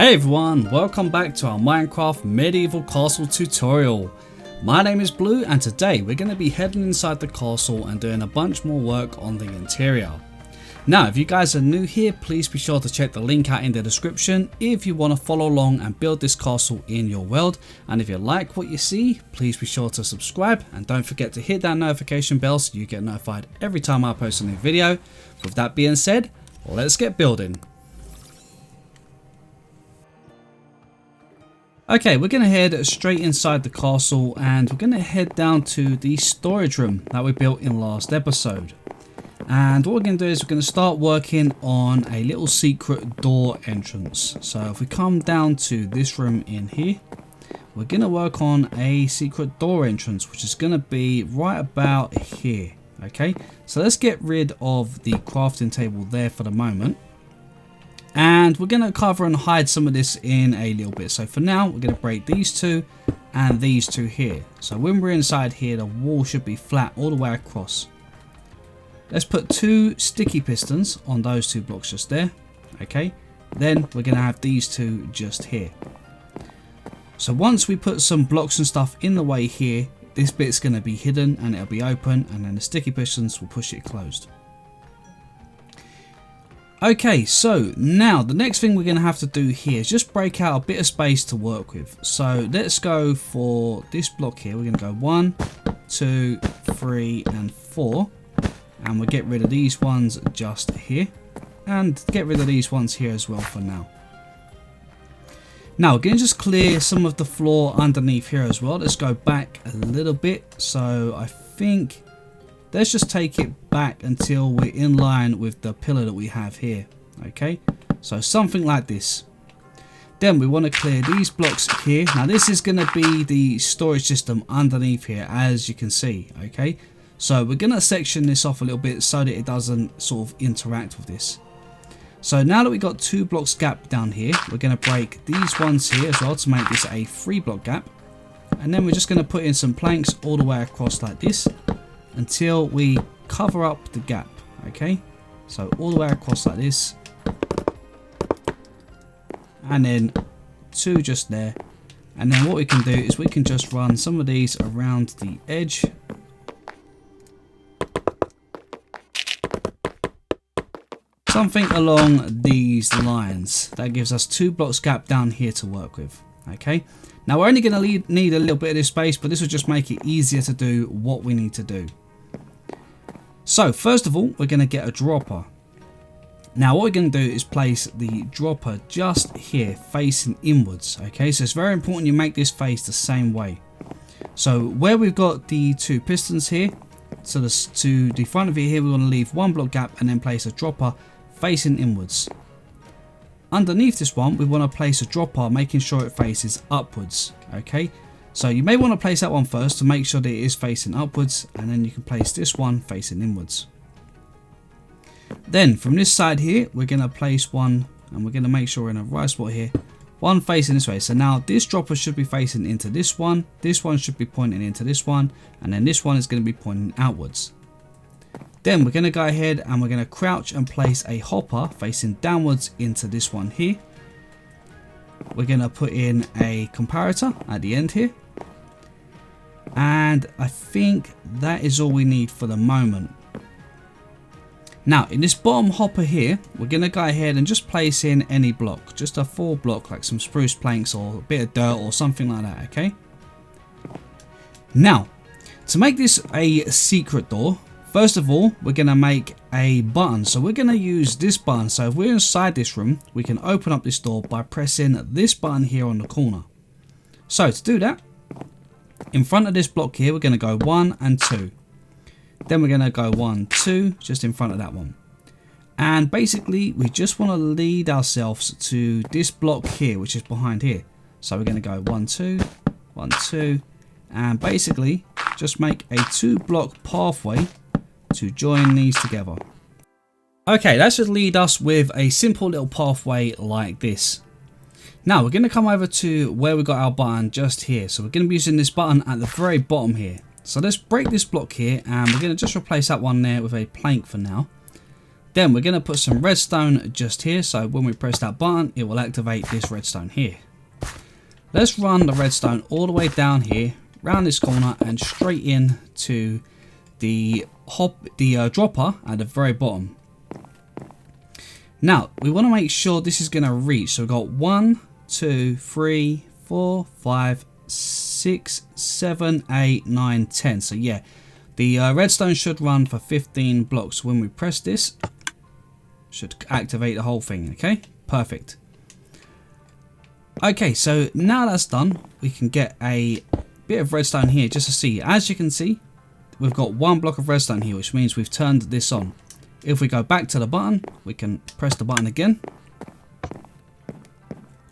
Hey everyone, welcome back to our Minecraft medieval castle tutorial. My name is Blue and today we're going to be heading inside the castle and doing a bunch more work on the interior. Now if you guys are new here, please be sure to check the link out in the description if you want to follow along and build this castle in your world. And if you like what you see, please be sure to subscribe and don't forget to hit that notification bell so you get notified every time I post a new video. With that being said, let's get building. Okay, we're going to head straight inside the castle and we're going to head down to the storage room that we built in last episode. And what we're going to do is we're going to start working on a little secret door entrance. So if we come down to this room in here, we're going to work on a secret door entrance, which is going to be right about here. Okay, so let's get rid of the crafting table there for the moment. And we're going to cover and hide some of this in a little bit. So for now, we're going to break these two and these two here. So when we're inside here, the wall should be flat all the way across. Let's put two sticky pistons on those two blocks just there. Okay, then we're going to have these two just here. So once we put some blocks and stuff in the way here, this bit's going to be hidden and it'll be open, and then the sticky pistons will push it closed. Okay, so now the next thing we're going to have to do here is just break out a bit of space to work with. So let's go for this block here. We're going to go 1, 2, 3 and 4. And we'll get rid of these ones just here. And get rid of these ones here as well for now. Now we're going to just clear some of the floor underneath here as well. Let's go back a little bit. So I think let's just take it back until we're in line with the pillar that we have here. Okay, so something like this. Then we want to clear these blocks here. Now this is going to be the storage system underneath here, as you can see. Okay, so we're going to section this off a little bit so that it doesn't sort of interact with this. So now that we've got 2 blocks gap down here, we're going to break these ones here as well to make this a 3 block gap. And then we're just going to put in some planks all the way across like this, until we cover up the gap. Okay, so all the way across like this, and then 2 just there. And then what we can do is we can just run some of these around the edge, something along these lines. That gives us 2 blocks gap down here to work with. Okay, now we're only going to need a little bit of this space, but this will just make it easier to do what we need to do. So first of all, we're going to get a dropper. Now what we're going to do is place the dropper just here facing inwards. Okay, so it's very important you make this face the same way. So where we've got the 2 pistons here, so to the front of it here, we want to leave 1 block gap and then place a dropper facing inwards. Underneath this one, we want to place a dropper making sure it faces upwards. Okay, so you may want to place that one first to make sure that it is facing upwards, and then you can place this one facing inwards. Then from this side here, we're going to place one, and we're going to make sure we're in a right spot here, one facing this way. So now this dropper should be facing into this one should be pointing into this one, and then this one is going to be pointing outwards. Then we're going to go ahead and we're going to crouch and place a hopper facing downwards into this one here. We're going to put in a comparator at the end here. And I think that is all we need for the moment. Now in this bottom hopper here, we're going to go ahead and just place in any block. Just a 4 block, like some spruce planks or a bit of dirt or something like that. Okay. Now to make this a secret door, first of all, we're going to make a button. So we're going to use this button. So if we're inside this room, we can open up this door by pressing this button here on the corner. So to do that, in front of this block here, we're going to go 1 and 2. Then we're going to go 1, 2, just in front of that one. And basically, we just want to lead ourselves to this block here, which is behind here. So we're going to go 1, 2, 1, 2, and basically just make a 2 block pathway to join these together. Okay, that should lead us with a simple little pathway like this. Now we're going to come over to where we got our button just here. So we're going to be using this button at the very bottom here. So let's break this block here, and we're going to just replace that one there with a plank for now. Then we're going to put some redstone just here, so when we press that button it will activate this redstone here. Let's run the redstone all the way down here, round this corner and straight in to the dropper at the very bottom. Now we want to make sure this is going to reach, so we've got 1, 2, 3, 4, 5, 6, 7, 8, 9, 10. So yeah, the redstone should run for 15 blocks. When we press this, should activate the whole thing. Okay, perfect. Okay, so now that's done, we can get a bit of redstone here just to see. As you can see, we've got 1 block of redstone here, which means we've turned this on. If we go back to the button, we can press the button again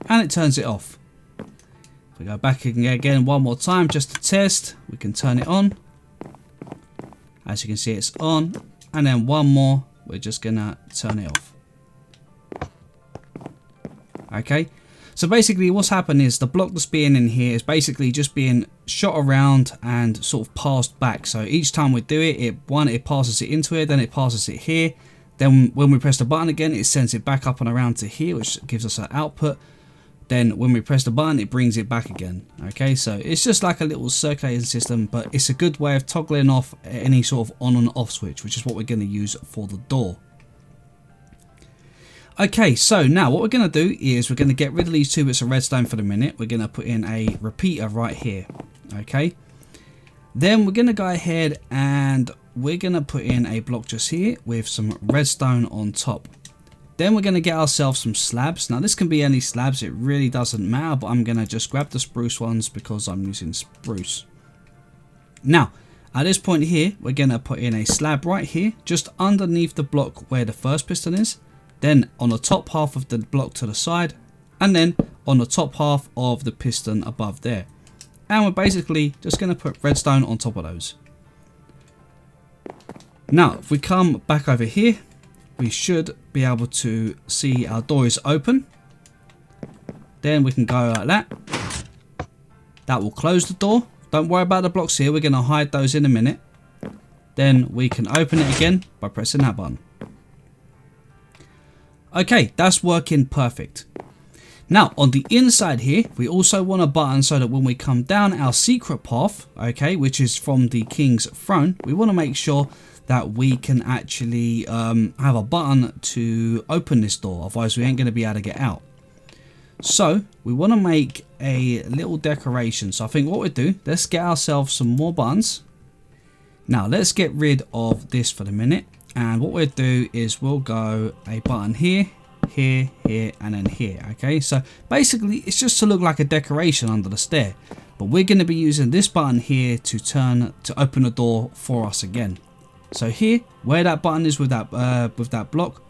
and it turns it off. If we go back again one more time just to test, we can turn it on. As you can see, it's on, and then one more, we're just gonna turn it off. Okay, so basically what's happened is the block that's being in here is basically just being shot around and sort of passed back. So each time we do it, it passes it into here, then it passes it here. Then when we press the button again, it sends it back up and around to here, which gives us an output. Then when we press the button, it brings it back again. Okay, so it's just like a little circulating system, but it's a good way of toggling off any sort of on and off switch, which is what we're going to use for the door. Okay, so now what we're going to do is we're going to get rid of these 2 bits of redstone for the minute. We're going to put in a repeater right here. Okay, then we're going to go ahead and we're going to put in a block just here with some redstone on top. Then we're going to get ourselves some slabs. Now this can be any slabs, it really doesn't matter, but I'm going to just grab the spruce ones because I'm using spruce. Now at this point here, we're going to put in a slab right here, just underneath the block where the first piston is, then on the top half of the block to the side, and then on the top half of the piston above there. And we're basically just going to put redstone on top of those. Now if we come back over here, we should be able to see our door is open. Then we can go like that. That will close the door. Don't worry about the blocks here, we're going to hide those in a minute. Then we can open it again by pressing that button. Okay, that's working perfect. Now on the inside here, we also want a button so that when we come down our secret path, okay, which is from the king's throne, we want to make sure that we can actually have a button to open this door, otherwise we ain't going to be able to get out. So we want to make a little decoration. So I think what we do, let's get ourselves some more buttons. Now let's get rid of this for the minute, and what we'll do is we'll go a button here, here, here, and then here. Okay, so basically it's just to look like a decoration under the stair, but we're going to be using this button here to open the door for us again. So here, where that button is with that block,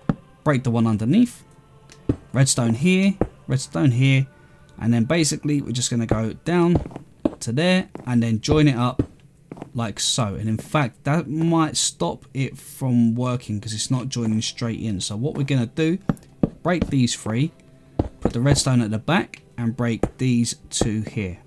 break the one underneath, redstone here, and then basically we're just going to go down to there and then join it up like so. And in fact, that might stop it from working because it's not joining straight in. So what we're going to do, break these 3, put the redstone at the back and break these 2 here.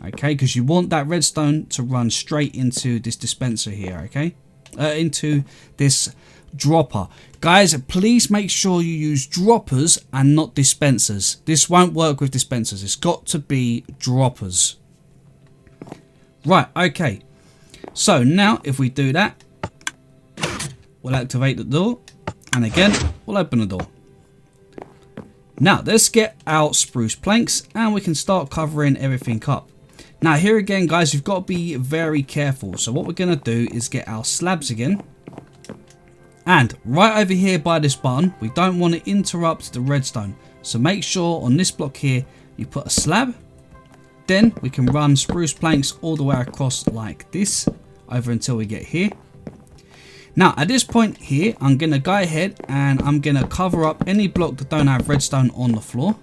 Okay, because you want that redstone to run straight into this dispenser here. Okay. Into this dropper. Guys, please make sure you use droppers and not dispensers. This won't work with dispensers. It's got to be droppers. Right, okay. So now if we do that, we'll activate the door, and again we'll open the door. Now let's get our spruce planks and we can start covering everything up. Now here again guys, you've got to be very careful. So what we're going to do is get our slabs again. And right over here by this button, we don't want to interrupt the redstone. So make sure on this block here, you put a slab. Then we can run spruce planks all the way across like this, over until we get here. Now at this point here, I'm going to go ahead and I'm going to cover up any block that don't have redstone on the floor.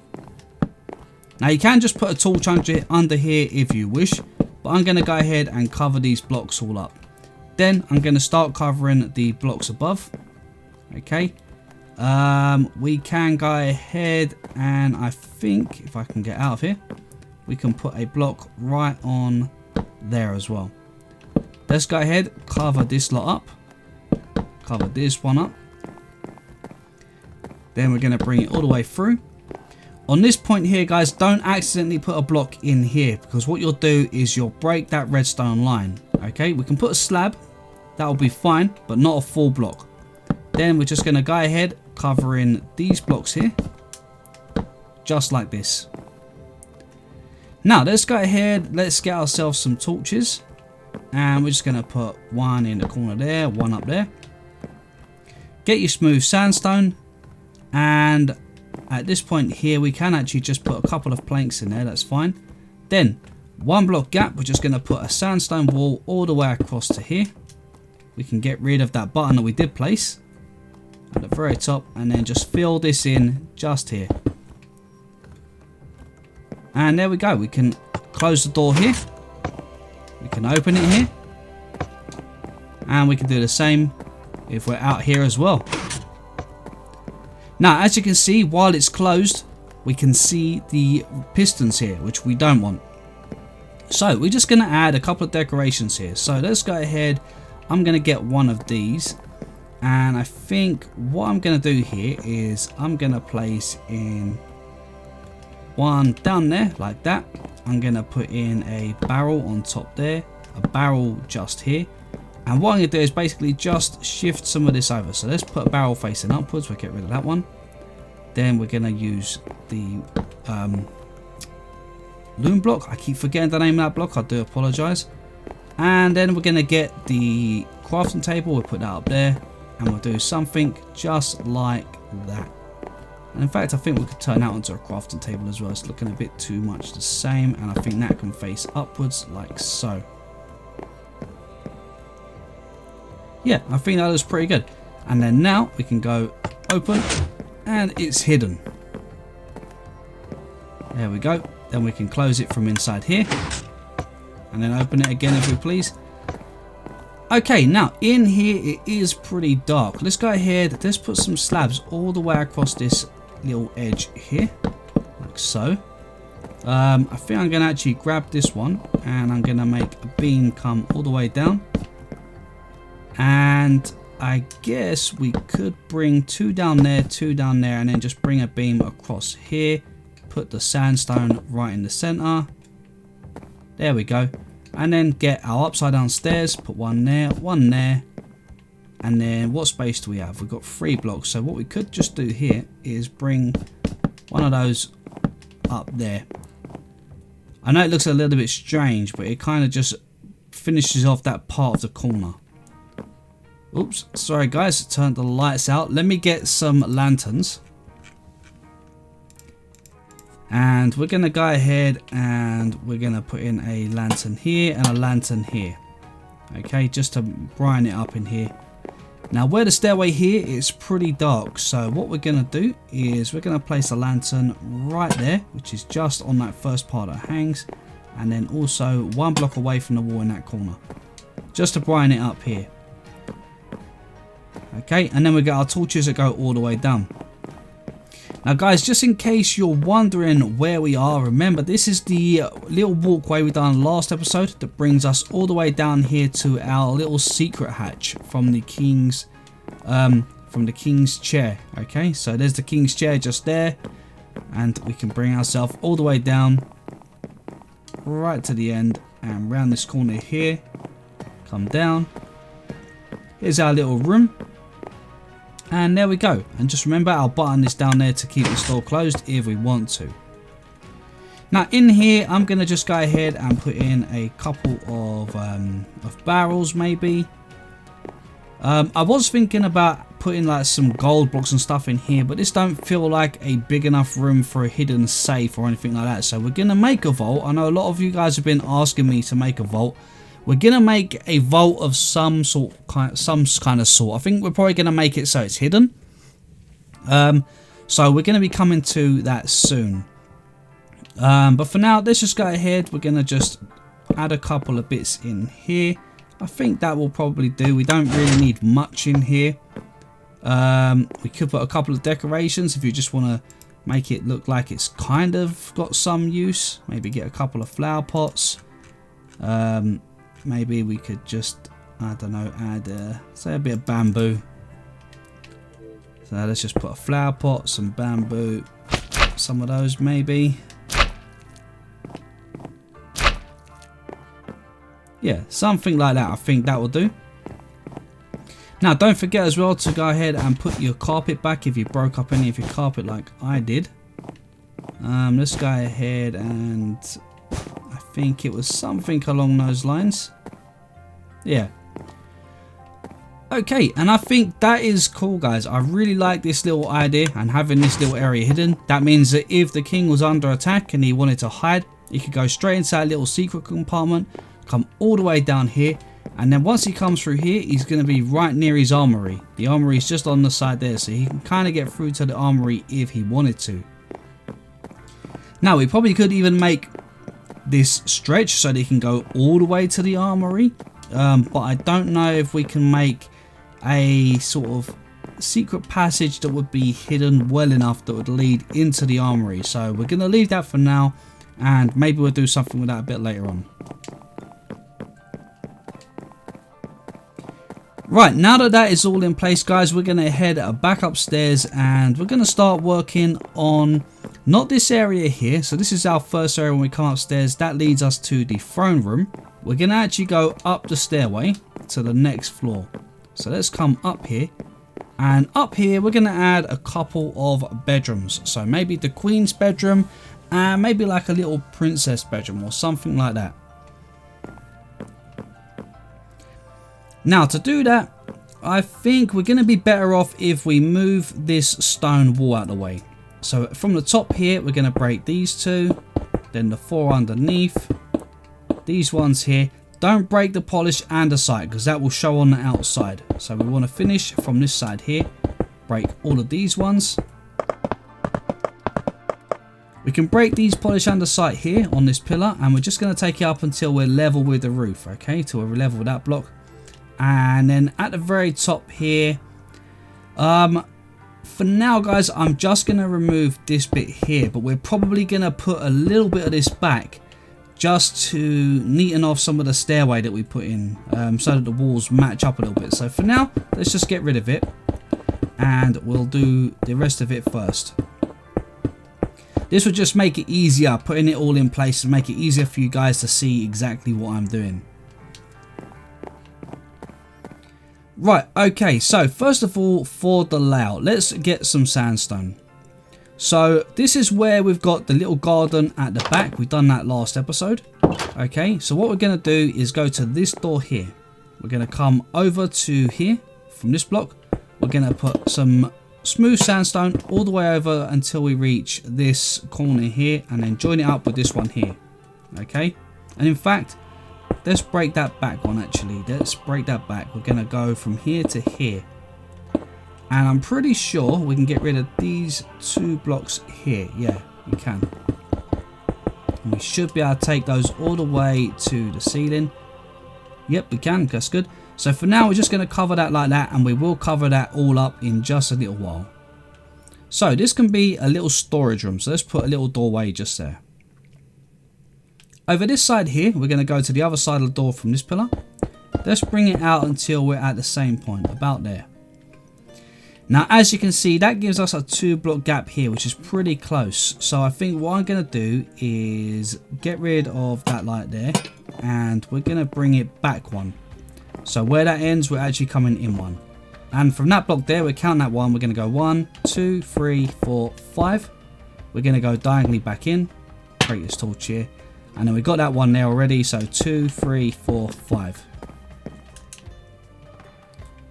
Now you can just put a torch under here if you wish, but I'm going to go ahead and cover these blocks all up. Then I'm going to start covering the blocks above. Okay, we can go ahead and I think if I can get out of here, we can put a block right on there as well. Let's go ahead, cover this lot up, cover this one up, Then we're going to bring it all the way through. On this point here, guys, don't accidentally put a block in here, because what you'll do is you'll break that redstone line. Okay, we can put a slab, that will be fine, but not a full block. Then we're just going to go ahead, covering these blocks here, just like this. Now let's go ahead, let's get ourselves some torches, and we're just going to put one in the corner there, one up there. Get your smooth sandstone, and at this point here we can actually just put a couple of planks in there, that's fine. Then one block gap, we're just going to put a sandstone wall all the way across to here. We can get rid of that button that we did place at the very top, and then just fill this in just here. And there we go, we can close the door here, we can open it here, and we can do the same if we're out here as well. Now as you can see, while it's closed, we can see the pistons here, which we don't want. So we're just going to add a couple of decorations here. So let's go ahead, I'm going to get one of these, and I think what I'm going to do here is I'm going to place in one down there like that. I'm going to put in a barrel on top there, a barrel just here, and what I'm going to do is basically just shift some of this over. So let's put a barrel facing upwards, we'll get rid of that one. Then we're going to use the loom block. I keep forgetting the name of that block, I do apologise. And then we're going to get the crafting table, we'll put that up there, and we'll do something just like that. And in fact, I think we could turn that onto a crafting table as well. It's looking a bit too much the same, and I think that can face upwards like so. Yeah, I think that looks pretty good. And then now we can go open, and it's hidden. There we go. Then we can close it from inside here, and then open it again if we please. Okay, now in here it is pretty dark. Let's go ahead, let's put some slabs all the way across this little edge here, like so. I think I'm going to actually grab this one, and I'm going to make a beam come all the way down. And I guess we could bring two down there, and then just bring a beam across here. Put the sandstone right in the center. There we go. And then get our upside down stairs, put one there, and then what space do we have? We've got 3 blocks, so what we could just do here is bring one of those up there. I know it looks a little bit strange, but it kind of just finishes off that part of the corner. Oops, sorry guys, turned the lights out. Let me get some lanterns. And we're going to go ahead and we're going to put in a lantern here and a lantern here. Okay, just to brighten it up in here. Now where the stairway here is pretty dark, so what we're going to do is we're going to place a lantern right there, which is just on that first part that hangs. And then also 1 block away from the wall in that corner, just to brighten it up here. Okay, and then we got our torches that go all the way down. Now guys, just in case you're wondering where we are, remember this is the little walkway we done last episode that brings us all the way down here to our little secret hatch from the king's chair. Okay, so there's the king's chair just there, and we can bring ourselves all the way down right to the end and round this corner here, come down. Here's our little room. And there we go. And just remember, our button is down there to keep the door closed if we want to. Now in here, I'm going to just go ahead and put in a couple of barrels maybe. I was thinking about putting like some gold blocks and stuff in here, but this don't feel like a big enough room for a hidden safe or anything like that. So we're going to make a vault. I know a lot of you guys have been asking me to make a vault. We're going to make a vault of some kind of sort. I think we're probably going to make it so it's hidden. So we're going to be coming to that soon. But for now, let's just go ahead. We're going to just add a couple of bits in here. I think that will probably do. We don't really need much in here. We could put a couple of decorations if you just want to make it look like it's kind of got some use. Maybe get a couple of flower pots. Maybe we could just, I don't know, add say a bit of bamboo. So Let's just put a flower pot, some bamboo, some of those maybe. Yeah, something like that. I think that will do. Now, don't forget as well to go ahead and put your carpet back if you broke up any of your carpet like I did. Let's go ahead and I think it was something along those lines. Yeah. Okay, and I think that is cool, guys. I really like this little idea and having this little area hidden. That means that if the king was under attack and he wanted to hide, he could go straight into that little secret compartment, come all the way down here, and then once he comes through here, he's going to be right near his armory. The armory is just on the side there, so he can kind of get through to the armory if he wanted to. Now, we probably could even make this stretch so that he can go all the way to the armory, but I don't know if we can make a sort of secret passage that would be hidden well enough that would lead into the armory. So we're going to leave that for now, and maybe we'll do something with that a bit later on. Right, now that that is all in place, guys, we're going to head back upstairs and we're going to start working on not this area here. So this is our first area when we come upstairs. That leads us to the throne room. We're going to actually go up the stairway to the next floor. So let's come up here, and up here we're going to add a couple of bedrooms. So maybe the queen's bedroom and maybe like a little princess bedroom or something like that. Now, to do that, I think we're going to be better off if we move this stone wall out of the way. So from the top here, we're going to break these two, then the four underneath, these ones here. Don't break the polished andesite because that will show on the outside. So we want to finish from this side here, break all of these ones. We can break these polished andesite here on this pillar, and we're just going to take it up until we're level with the roof, okay, till we're level with that block. And then at the very top here, for now, guys, I'm just going to remove this bit here, but we're probably going to put a little bit of this back just to neaten off some of the stairway that we put in, so that the walls match up a little bit. So for now, let's just get rid of it and we'll do the rest of it first. This will just make it easier, putting it all in place, and make it easier for you guys to see exactly what I'm doing. Right, okay, so first of all, for the layout, let's get some sandstone. So this is where we've got the little garden at the back. We've done that last episode. Okay, so what we're going to do is go to this door here. We're going to come over to here from this block. We're going to put some smooth sandstone all the way over until we reach this corner here, and then join it up with this one here. Okay, and in fact, let's break that back one actually. Let's break that back. We're going to go from here to here. And I'm pretty sure we can get rid of these two blocks here. Yeah, we can. And we should be able to take those all the way to the ceiling. Yep, we can. That's good. So for now, we're just going to cover that like that. And we will cover that all up in just a little while. So this can be a little storage room. So let's put a little doorway just there. Over this side here, we're going to go to the other side of the door from this pillar. Let's bring it out until we're at the same point, about there. Now, as you can see, that gives us a 2-block gap here, which is pretty close. So I think what I'm going to do is get rid of that light there, and we're going to bring it back one. So where that ends, we're actually coming in one. And from that block there, we count that one. We're going to go 1, 2, 3, 4, 5. We're going to go diagonally back in, create this torch here. And then we got that one there already. So 2, 3, 4, 5.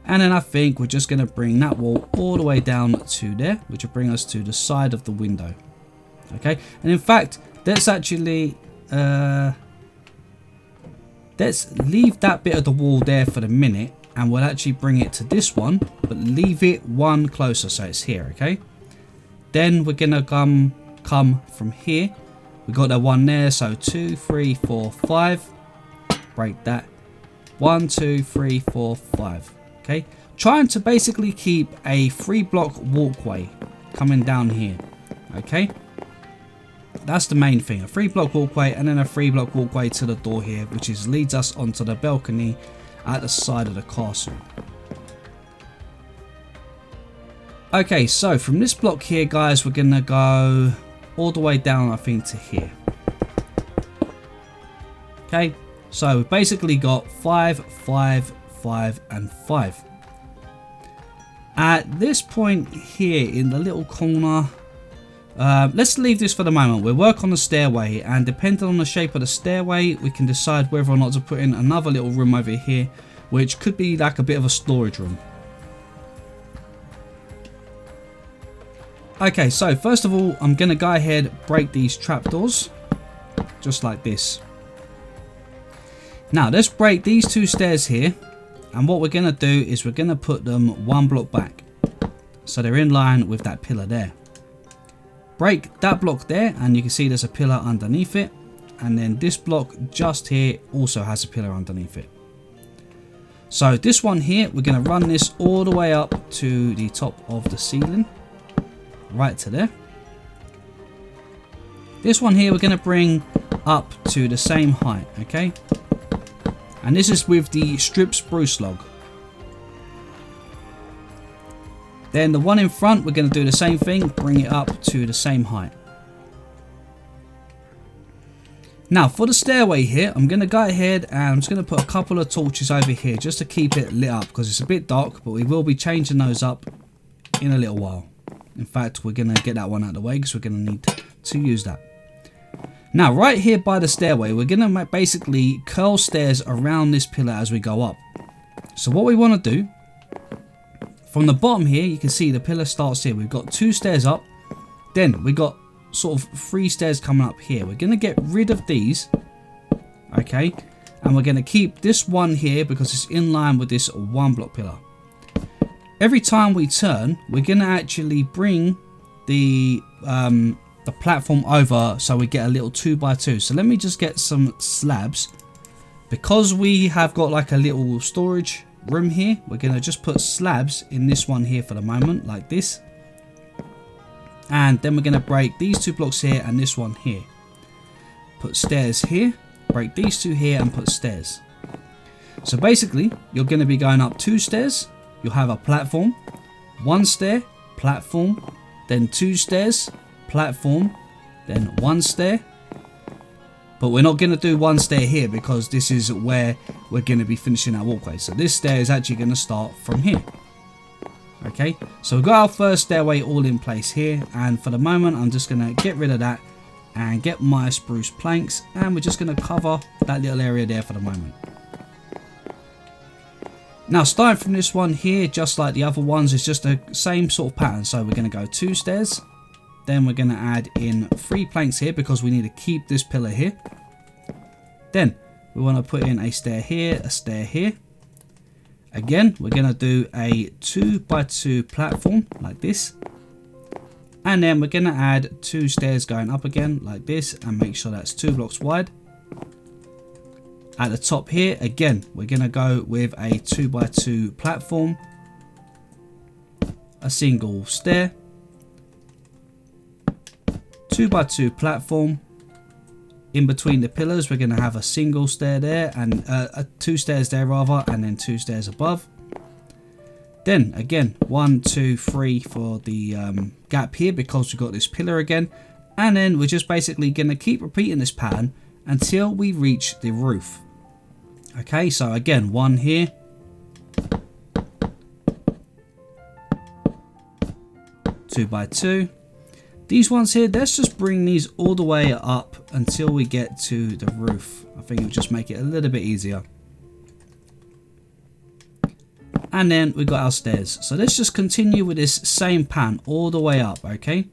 And then I think we're just going to bring that wall all the way down to there, which will bring us to the side of the window. Okay, and in fact, let's actually let's leave that bit of the wall there for the minute, and we'll actually bring it to this one, but leave it one closer so it's here. Okay, then we're gonna come from here. We got that one there, so 2, 3, 4, 5. Break that. 1, 2, 3, 4, 5. Okay, trying to basically keep a 3-block walkway coming down here. Okay, that's the main thing, a 3-block walkway, and then a 3-block walkway to the door here, which leads us onto the balcony at the side of the castle. Okay, so from this block here, guys, we're gonna go all the way down, I think, to here. Okay, so we've basically got 5, 5, 5, and 5. At this point here in the little corner, let's leave this for the moment. We'll work on the stairway, and depending on the shape of the stairway, we can decide whether or not to put in another little room over here, which could be like a bit of a storage room. Okay, so first of all, I'm going to go ahead, break these trapdoors, just like this. Now, let's break these 2 stairs here, and what we're going to do is we're going to put them 1 block back, so they're in line with that pillar there. Break that block there, and you can see there's a pillar underneath it, and then this block just here also has a pillar underneath it. So this one here, we're going to run this all the way up to the top of the ceiling, right to there. This one here we're going to bring up to the same height, okay? And this is with the strip spruce log. Then the one in front, we're going to do the same thing, bring it up to the same height. Now for the stairway here, I'm going to go ahead and I'm just going to put a couple of torches over here just to keep it lit up, because it's a bit dark, but we will be changing those up in a little while. In fact, we're going to get that one out of the way because we're going to need to use that. Now, right here by the stairway, we're going to basically curl stairs around this pillar as we go up. So what we want to do, from the bottom here, you can see the pillar starts here. We've got 2 stairs up. Then we've got sort of 3 stairs coming up here. We're going to get rid of these. Okay. And we're going to keep this one here because it's in line with this 1 block pillar. Every time we turn, we're going to actually bring the platform over so we get a little 2x2. So let me just get some slabs. Because we have got like a little storage room here, we're going to just put slabs in this one here for the moment, like this. And then we're going to break these 2 blocks here and this one here. Put stairs here, break these 2 here and put stairs. So basically, you're going to be going up 2 stairs. You'll have a platform, 1 stair, platform, then 2 stairs, platform, then 1 stair. But we're not going to do 1 stair here because this is where we're going to be finishing our walkway. So this stair is actually going to start from here. Okay, so we've got our first stairway all in place here. And for the moment, I'm just going to get rid of that and get my spruce planks. And we're just going to cover that little area there for the moment. Now, starting from this one here, just like the other ones, it's just the same sort of pattern. So we're going to go 2 stairs. Then we're going to add in 3 planks here because we need to keep this pillar here. Then we want to put in a stair here, a stair here. Again, we're going to do a 2x2 platform like this. And then we're going to add 2 stairs going up again like this and make sure that's 2 blocks wide. At the top here, again, we're going to go with a 2x2 platform, a single stair, 2x2 platform. In between the pillars, we're going to have a single stair there and 2 stairs there rather, and then 2 stairs above. Then again, 1, 2, 3 for the gap here because we've got this pillar again. And then we're just basically going to keep repeating this pattern until we reach the roof. Okay, so again, 1 here, 2x2. These ones here, let's just bring these all the way up until we get to the roof. I think it'll just make it a little bit easier. And then we've got our stairs. So let's just continue with this same pattern all the way up, okay?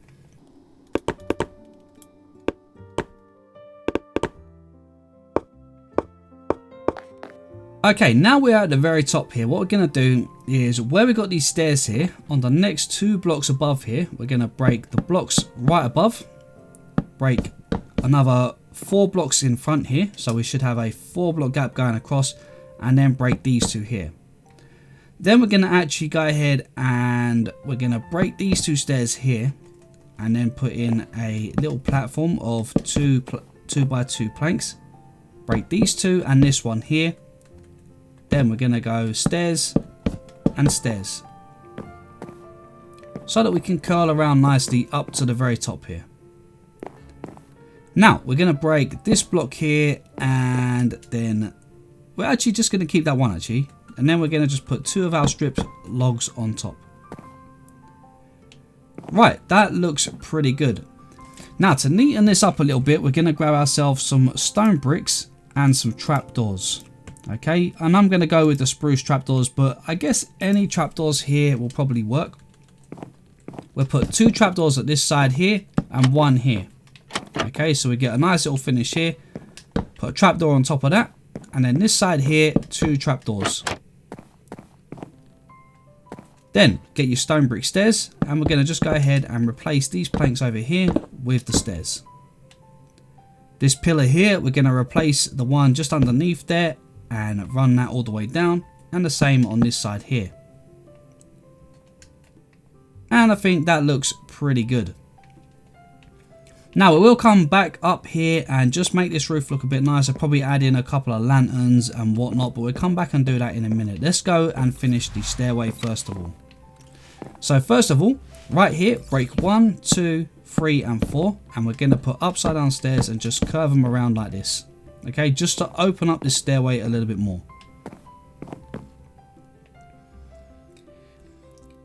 Okay, now we're at the very top here. What we're going to do is where we got these stairs here, on the next 2 blocks above here, we're going to break the blocks right above, break another 4 blocks in front here, so we should have a 4 block gap going across, and then break these 2 here. Then we're going to actually go ahead and we're going to break these 2 stairs here, and then put in a little platform of 2x2 planks, break these 2 and this one here. Then we're going to go stairs and stairs. so that we can curl around nicely up to the very top here. Now we're going to break this block here, and then we're actually just going to keep that one actually, and then we're going to just put 2 of our stripped logs on top. Right, that looks pretty good. Now to neaten this up a little bit, we're going to grab ourselves some stone bricks and some trapdoors. Okay, and I'm going to go with the spruce trapdoors, but I guess any trapdoors here will probably work. We'll put 2 trapdoors at this side here and 1 here. Okay, so we get a nice little finish here. Put a trapdoor on top of that, and then this side here, 2 trapdoors. Then get your stone brick stairs, and we're going to just go ahead and replace these planks over here with the stairs. This pillar here, we're going to replace the one just underneath there and run that all the way down, and the same on this side here. And I think that looks pretty good. Now we will come back up here and just make this roof look a bit nicer, probably add in a couple of lanterns and whatnot, but we'll come back and do that in a minute. Let's go and finish the stairway first of all. So first of all, right here, break 1, 2, 3 and 4, and we're going to put upside down stairs and just curve them around like this. Okay, just to open up this stairway a little bit more.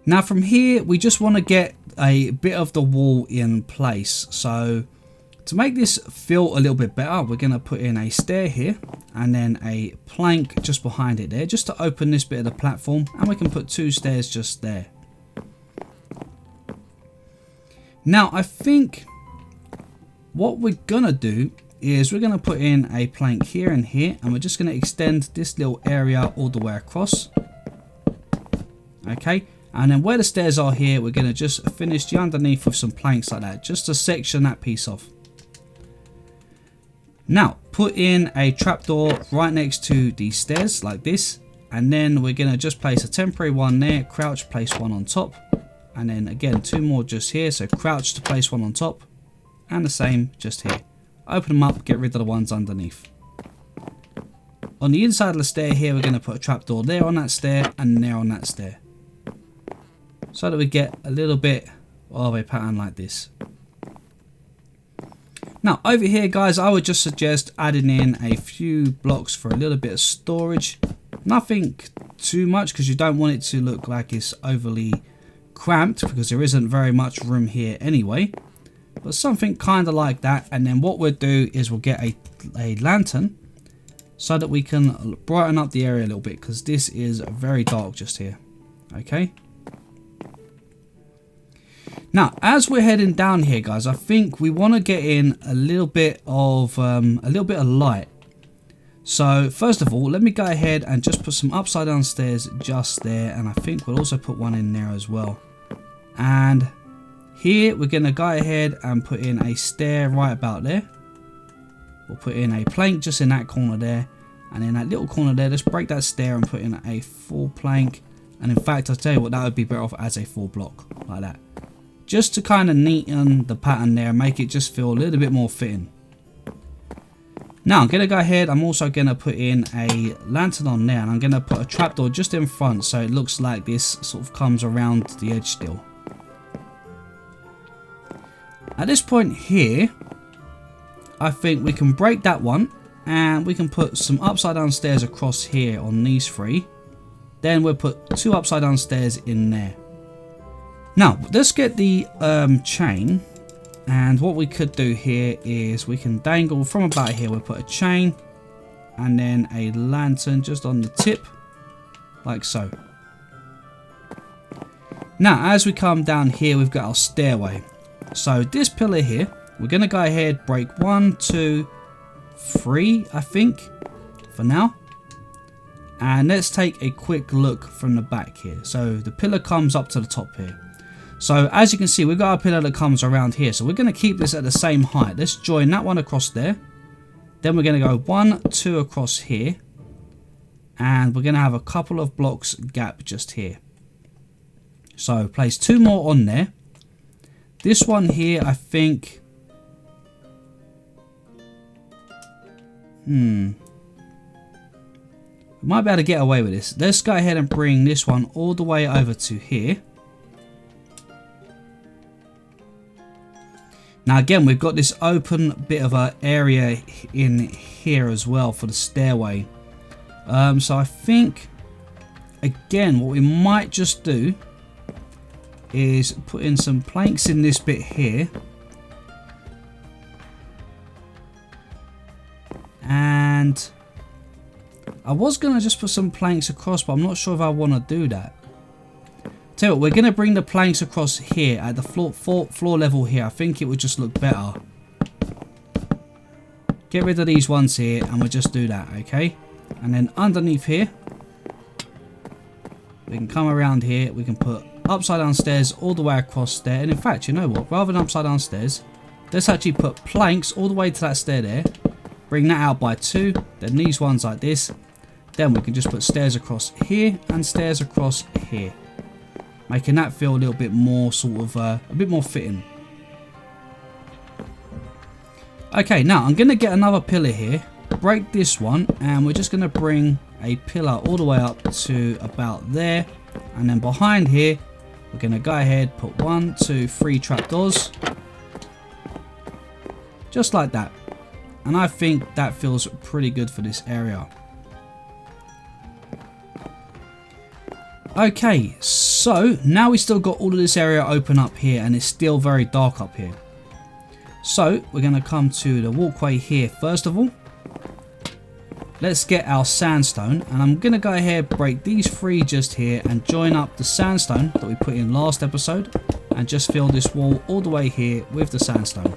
Now from here, we just want to get a bit of the wall in place. So to make this feel a little bit better, we're going to put in a stair here and then a plank just behind it there, just to open this bit of the platform, and we can put 2 stairs just there. Now I think what we're going to do is we're going to put in a plank here and here, and we're just going to extend this little area all the way across. Okay. And then where the stairs are here, we're going to just finish the underneath with some planks like that, just to section that piece off. Now, put in a trapdoor right next to the stairs like this. And then we're going to just place a temporary one there, crouch, place 1 on top. And then again, 2 more just here, so crouch to place 1 on top. And the same just here. Open them up, get rid of the ones underneath. On the inside of the stair here, we're going to put a trapdoor there on that stair and there on that stair, so that we get a little bit of a pattern like this. Now over here guys, I would just suggest adding in a few blocks for a little bit of storage. Nothing too much, because you don't want it to look like it's overly cramped, because there isn't very much room here anyway. But something kind of like that. And then what we'll do is we'll get a lantern, so that we can brighten up the area a little bit, because this is very dark just here. Okay. Now, as we're heading down here, guys, I think we want to get in a little bit of light. So, first of all, let me go ahead and just put some upside down stairs just there, and I think we'll also put one in there as well. And here we're going to go ahead and put in a stair right about there. We'll put in a plank just in that corner there, and in that little corner there, let's break that stair and put in a full plank. And in fact, I'll tell you what, that would be better off as a full block like that. Just to kind of neaten the pattern there, make it just feel a little bit more fitting. Now I'm going to go ahead, I'm also going to put in a lantern on there, and I'm going to put a trapdoor just in front, so it looks like this sort of comes around the edge still. At this point here, I think we can break that one, and we can put some upside down stairs across here on these 3. Then we'll put 2 upside down stairs in there. Now, let's get the chain, and what we could do here is we can dangle from about here. We'll put a chain and then a lantern just on the tip, like so. Now, as we come down here, we've got our stairway. So this pillar here, we're going to go ahead, break 1, 2, 3, I think, for now. And let's take a quick look from the back here. So the pillar comes up to the top here. So as you can see, we've got a pillar that comes around here. So we're going to keep this at the same height. Let's join that one across there. Then we're going to go 1, 2 across here. And we're going to have a couple of blocks gap just here. So place 2 more on there. This one here, I think... we might be able to get away with this. Let's go ahead and bring this one all the way over to here. Now again, we've got this open bit of an area in here as well for the stairway. So I think, again, what we might just do is put in some planks in this bit here. And I was going to just put some planks across, but I'm not sure if I want to do that. Tell you what, we're going to bring the planks across here at the floor level here. I think it would just look better. Get rid of these ones here and we'll just do that, okay? And then underneath here, we can come around here. We can put upside down stairs all the way across there. And in fact, you know what? Rather than upside down stairs, let's actually put planks all the way to that stair there. Bring that out by 2. Then these ones like this. Then we can just put stairs across here and stairs across here, making that feel a little bit more sort of a bit more fitting. Okay, now I'm going to get another pillar here, break this one, and we're just going to bring a pillar all the way up to about there. And then behind here, we're going to go ahead, put 1, 2, 3 trapdoors. Just like that. And I think that feels pretty good for this area. Okay, so now we still got all of this area open up here and it's still very dark up here. So we're going to come to the walkway here first of all. Let's get our sandstone, and I'm going to go ahead, break these 3 just here and join up the sandstone that we put in last episode and just fill this wall all the way here with the sandstone.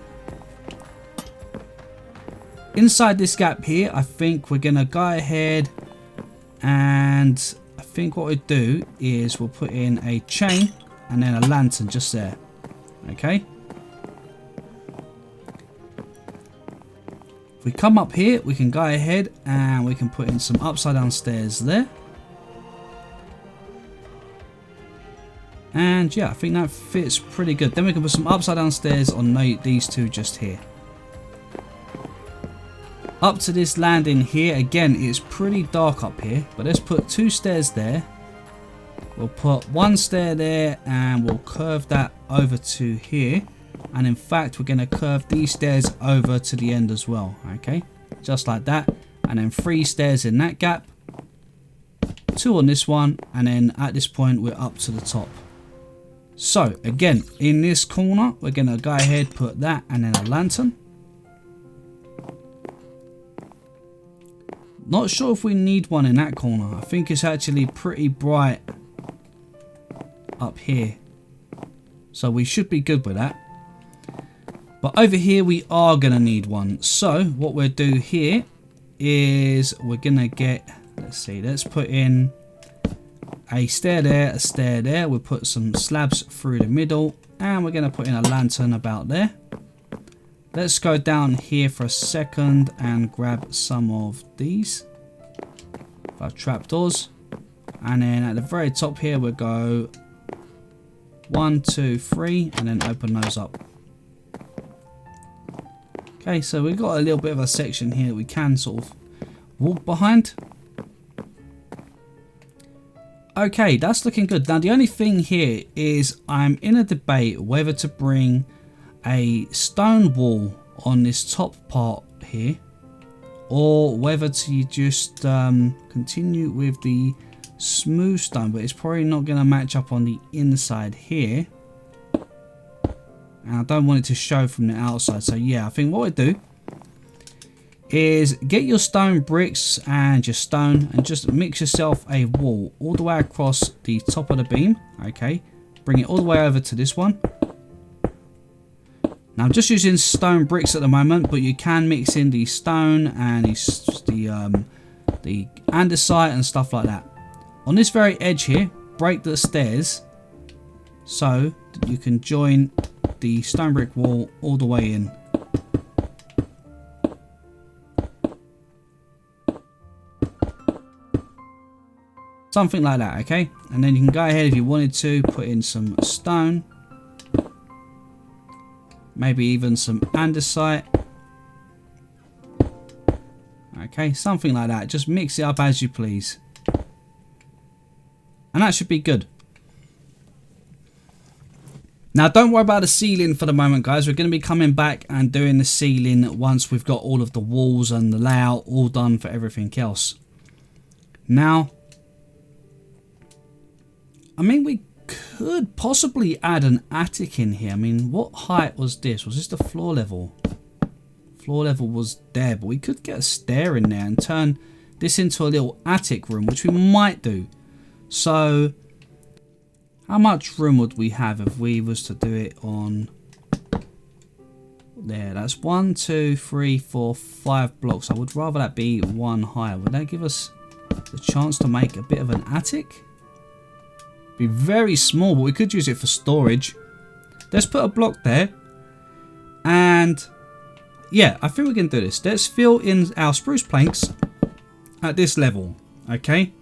Inside this gap here, I think we're going to go ahead and I think what we do is we'll put in a chain and then a lantern just there. Okay. If we come up here, we can go ahead and we can put in some upside down stairs there. And yeah, I think that fits pretty good. Then we can put some upside down stairs on these 2 just here. Up to this landing here, again, it's pretty dark up here, but let's put 2 stairs there. We'll put 1 stair there and we'll curve that over to here. And in fact, we're going to curve these stairs over to the end as well, okay? Just like that. And then 3 stairs in that gap, 2 on this one, and then at this point, we're up to the top. So, again, in this corner, we're going to go ahead, put that, and then a lantern. Not sure if we need one in that corner. I think it's actually pretty bright up here. So we should be good with that. But over here we are going to need one. So what we'll do here is we're going to get, let's see, let's put in a stair there, a stair there. We'll put some slabs through the middle and we're going to put in a lantern about there. Let's go down here for a second and grab some of these 5 trapdoors, and then at the very top here we'll go 1, 2, 3 and then open those up. Okay, so we've got a little bit of a section here that we can sort of walk behind. Okay, that's looking good. Now the only thing here is I'm in a debate whether to bring a stone wall on this top part here or whether to just continue with the smooth stone, but it's probably not going to match up on the inside here and I don't want it to show from the outside. So yeah, I think what we do is get your stone bricks and your stone and just mix yourself a wall all the way across the top of the beam. Okay, bring it all the way over to this one. Now I'm just using stone bricks at the moment, but you can mix in the stone and the andesite and stuff like that. On this very edge here, break the stairs so that you can join the stone brick wall all the way in. Something like that, okay? And then you can go ahead if you wanted to put in some stone. Maybe even some andesite. Okay, something like that. Just mix it up as you please. And that should be good. Now don't worry about the ceiling for the moment, guys. We're going to be coming back and doing the ceiling once we've got all of the walls and the layout all done for everything else. Now, I mean, we could possibly add an attic in here. I mean, what height was this? Was this the floor level? Floor level was there, but we could get a stair in there and turn this into a little attic room, which we might do. So how much room would we have if we was to do it on there? That's 1, 2, 3, 4, 5 blocks. I would rather that be one higher. Would that give us the chance to make a bit of an attic? Be very small, but we could use it for storage. Let's put a block there, and yeah, I think we can do this. Let's fill in our spruce planks at this level. Okay,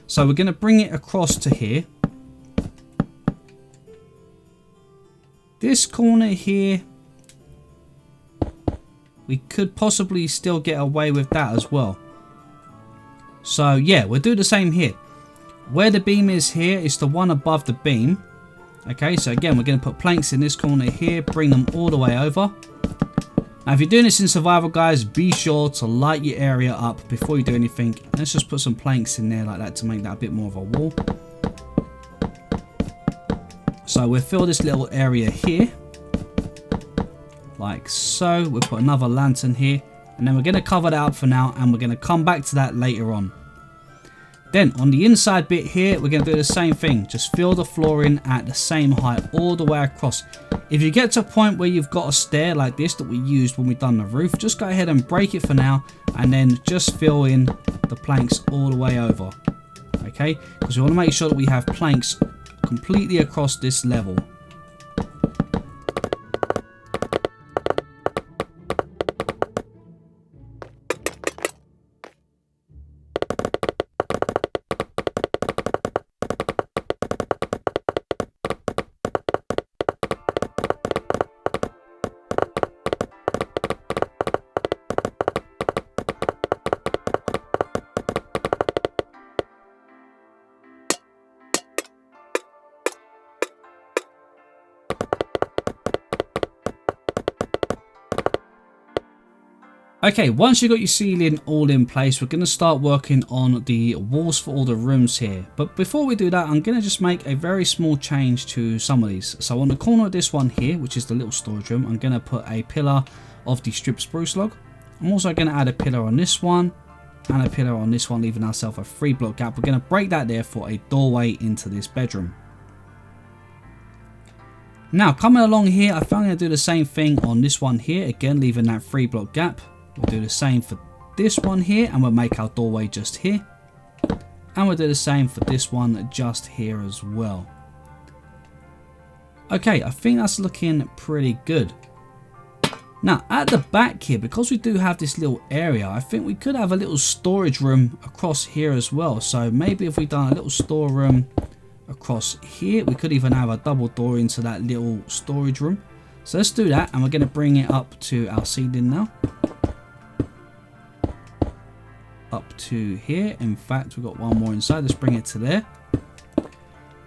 so we're going to bring it across to here. This corner here, we could possibly still get away with that as well. So yeah, we'll do the same here. Where the beam is here is the one above the beam. Okay, so again, we're going to put planks in this corner here, bring them all the way over. Now, if you're doing this in survival, guys, be sure to light your area up before you do anything. Let's just put some planks in there like that to make that a bit more of a wall. So we'll fill this little area here, like so. We'll put another lantern here, and then we're going to cover that up for now, and we're going to come back to that later on. Then on the inside bit here, we're going to do the same thing. Just fill the floor in at the same height all the way across. If you get to a point where you've got a stair like this that we used when we done the roof, just go ahead and break it for now, and then just fill in the planks all the way over. Okay, because we want to make sure that we have planks completely across this level. Okay, once you've got your ceiling all in place, we're going to start working on the walls for all the rooms here. But before we do that, I'm going to just make a very small change to some of these. So on the corner of this one here, which is the little storage room, I'm going to put a pillar of the stripped spruce log. I'm also going to add a pillar on this one and a pillar on this one, leaving ourselves a 3-block gap. We're going to break that there for a doorway into this bedroom. Now, coming along here, I think I'm going to do the same thing on this one here, again leaving that 3-block gap. We'll do the same for this one here, and we'll make our doorway just here. And we'll do the same for this one just here as well. Okay, I think that's looking pretty good. Now, at the back here, because we do have this little area, I think we could have a little storage room across here as well. So maybe if we've done a little storeroom across here, we could even have a double door into that little storage room. So let's do that, and we're going to bring it up to our ceiling now. Up to here. In fact, we've got one more inside. Let's bring it to there,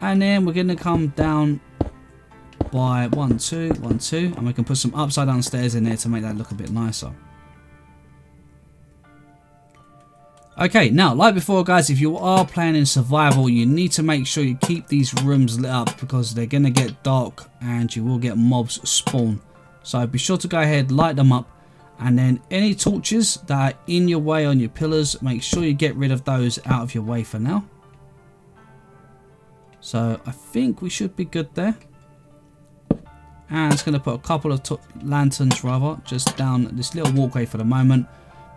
and then we're going to come down by 1, 2, 1, 2, and we can put some upside down stairs in there to make that look a bit nicer. Okay, now like before, guys, if you are playing in survival, you need to make sure you keep these rooms lit up, because they're going to get dark and you will get mobs spawn. So be sure to go ahead, light them up. And then any torches that are in your way on your pillars, make sure you get rid of those out of your way for now. So I think we should be good there. And it's going to put a couple of lanterns rather just down this little walkway for the moment.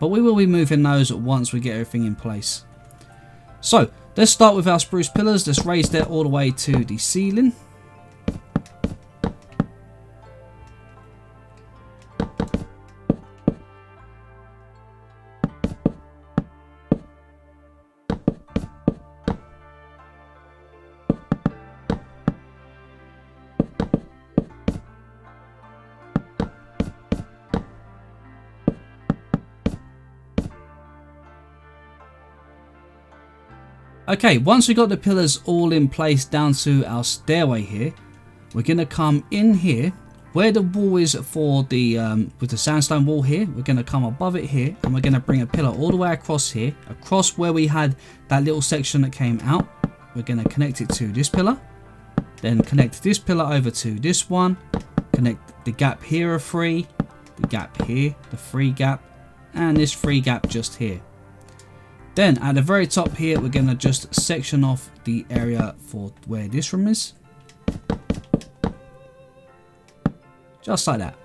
But we will be moving those once we get everything in place. So let's start with our spruce pillars. Let's raise that all the way to the ceiling. Okay, once we got the pillars all in place down to our stairway here, we're going to come in here where the wall is for the with the sandstone wall here. We're going to come above it here, and we're going to bring a pillar all the way across here, across where we had that little section that came out. We're going to connect it to this pillar, then connect this pillar over to this one, connect the gap here of 3, the gap here, the 3 gap, and this 3 gap just here. Then at the very top here, we're going to just section off the area for where this room is. Just like that.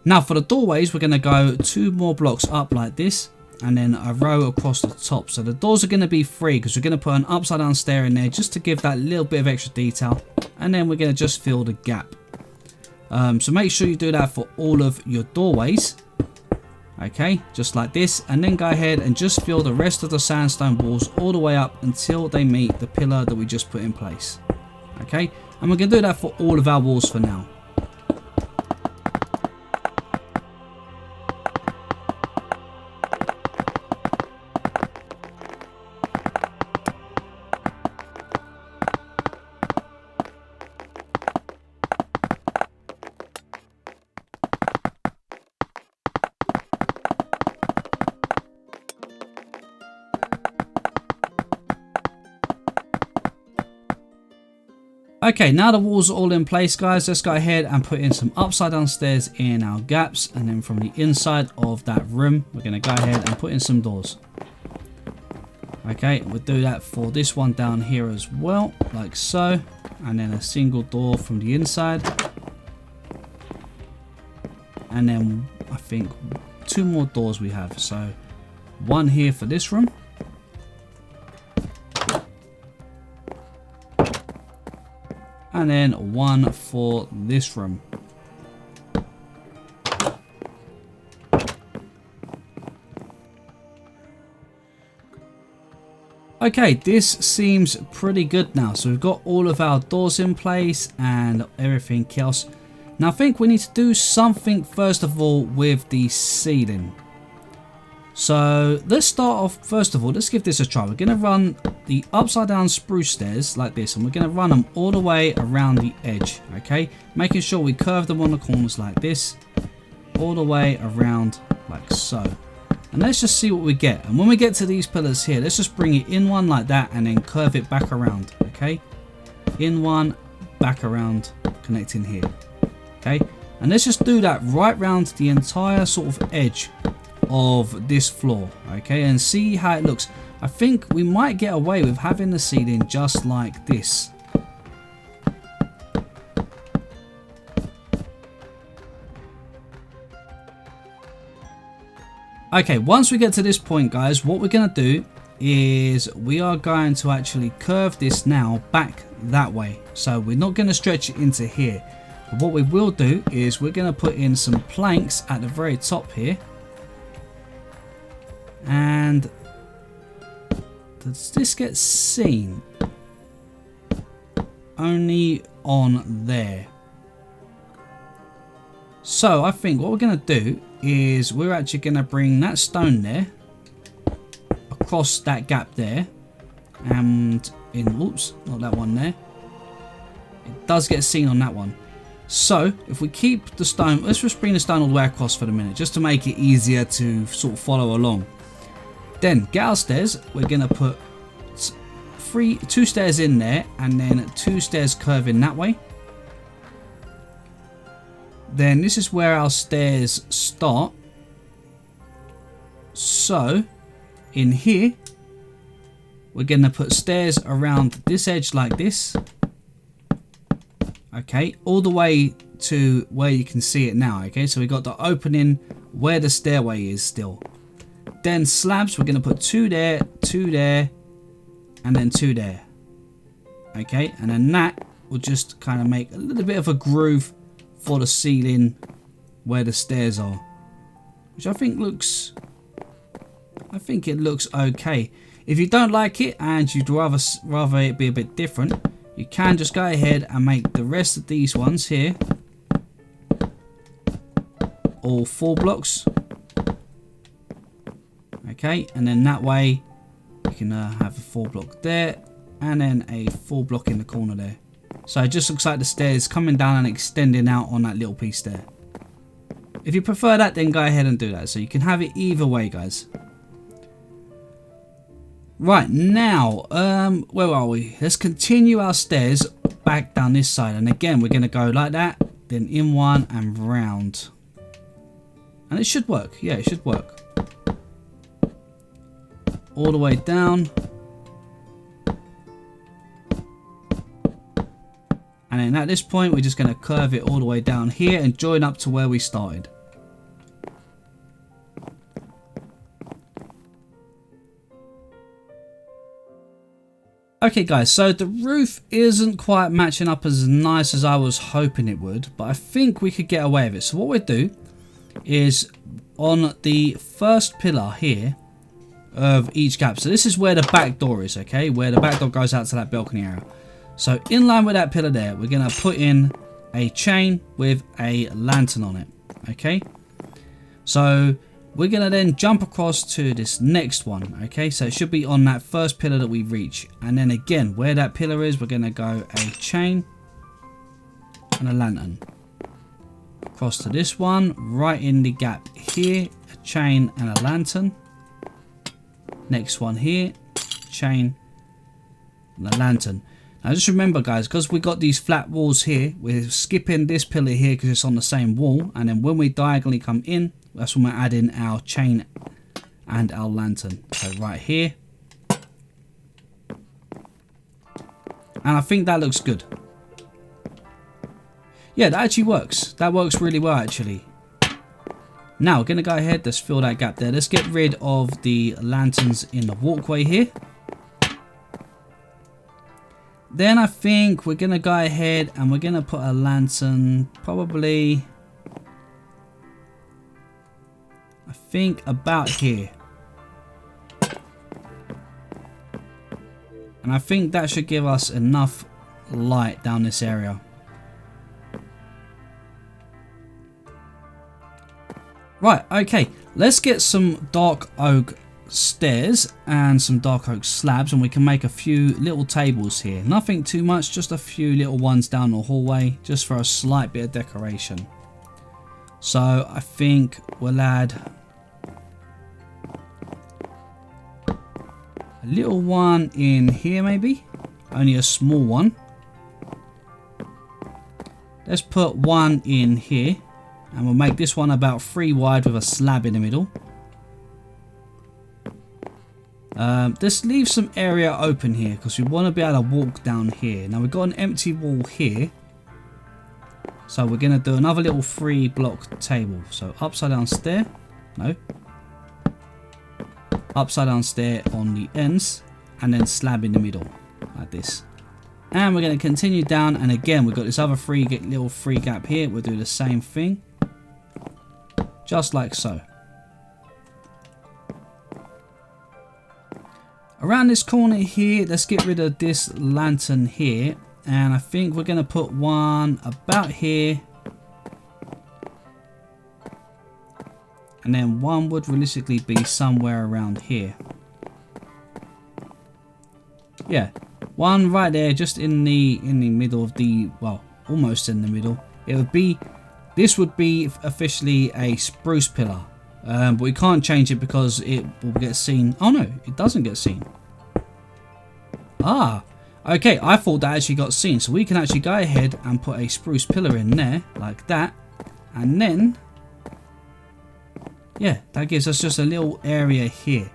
Now for the doorways, we're going to go 2 more blocks up like this, and then a row across the top. So the doors are going to be 3 because we're going to put an upside down stair in there just to give that little bit of extra detail. And then we're going to just fill the gap. So make sure you do that for all of your doorways. Okay, just like this. And then go ahead and just fill the rest of the sandstone walls all the way up until they meet the pillar that we just put in place. Okay, and we're going to do that for all of our walls for now. Okay, now the walls are all in place, guys. Let's go ahead and put in some upside down stairs in our gaps, and then from the inside of that room, we're going to go ahead and put in some doors. Okay, we'll do that for this one down here as well, like so, and then a single door from the inside, and then I think 2 more doors we have. So 1 here for this room. And then 1 for this room. Okay, this seems pretty good now. So we've got all of our doors in place and everything else. Now I think we need to do something first of all with the ceiling. So let's start off, first of all, let's give this a try. We're going to run the upside down spruce stairs like this, and we're going to run them all the way around the edge, okay? Making sure we curve them on the corners like this, all the way around like so. And let's just see what we get. And when we get to these pillars here, let's just bring it in one like that and then curve it back around, okay? In one, back around, connecting here, okay? And let's just do that right round the entire sort of edge of this floor, okay, and see how it looks. I think we might get away with having the ceiling just like this. Okay, once we get to this point, guys, what we're going to do is we are going to actually curve this now back that way. So we're not going to stretch it into here, but what we will do is we're going to put in some planks at the very top here. And does this get seen? Only on there. So I think what we're going to do is we're actually going to bring that stone there across that gap there, and in, oops, not that one there. It does get seen on that one. So if we keep the stone, let's just bring the stone all the way across for the minute, just to make it easier to sort of follow along. Then get our stairs. We're going to put 2 stairs in there, and then 2 stairs curving that way. Then this is where our stairs start. So in here, we're going to put stairs around this edge like this. Okay, all the way to where you can see it now. Okay, so we got the opening where the stairway is still. Then slabs, we're going to put 2 there, 2 there, and then 2 there. Okay, and then that will just kind of make a little bit of a groove for the ceiling where the stairs are, which I think looks, it looks okay. If you don't like it and you'd rather it be a bit different, you can just go ahead and make the rest of these ones here all 4 blocks. Okay, and then that way you can have a 4 block there, and then a full block in the corner there. So it just looks like the stairs coming down and extending out on that little piece there. If you prefer that, then go ahead and do that. So you can have it either way, guys. Right, now, where are we? Let's continue our stairs back down this side. And again, we're going to go like that, then in one and round. And it should work. Yeah, it should work. All the way down. And then at this point, we're just going to curve it all the way down here and join up to where we started. Okay guys, so the roof isn't quite matching up as nice as I was hoping it would, but I think we could get away with it. So what we'll do is on the first pillar here of each gap. So this is where the back door is, okay? Where the back door goes out to that balcony area. So in line with that pillar there, we're going to put in a chain with a lantern on it, okay? So we're going to then jump across to this next one, okay? So it should be on that first pillar that we reach. And then again, where that pillar is, we're going to go a chain and a lantern. Across to this one, right in the gap here, a chain and a lantern. Next one here, chain and a lantern. Now just remember guys, because we got these flat walls here, we're skipping this pillar here because it's on the same wall. And then when we diagonally come in, that's when we're adding our chain and our lantern. So right here. And I think that looks good. Yeah, that actually works. That works really well actually. Now we're going to go ahead, let's fill that gap there. Let's get rid of the lanterns in the walkway here. Then I think we're going to go ahead and we're going to put a lantern probably, I think about here. And I think that should give us enough light down this area. Right, okay, let's get some dark oak stairs and some dark oak slabs, and we can make a few little tables here. Nothing too much, just a few little ones down the hallway, just for a slight bit of decoration. So I think we'll add a little one in here maybe, only a small one. Let's put one in here. And we'll make this one about 3 wide with a slab in the middle. Let's leave some area open here because we want to be able to walk down here. Now we've got an empty wall here. So we're going to do another little 3 block table. So upside down stair. No. Upside down stair on the ends. And then slab in the middle. Like this. And we're going to continue down. And again, we've got this other little 3 gap here. We'll do the same thing. Just like so. Around this corner here, let's get rid of this lantern here. And I think we're going to put one about here. And then one would realistically be somewhere around here. Yeah, one right there, just in the middle of the, well, almost in the middle. It would be, this would be officially a spruce pillar. But we can't change it because it will get seen. Oh no, it doesn't get seen. Ah, okay, I thought that actually got seen. So we can actually go ahead and put a spruce pillar in there, like that. And then, yeah, that gives us just a little area here.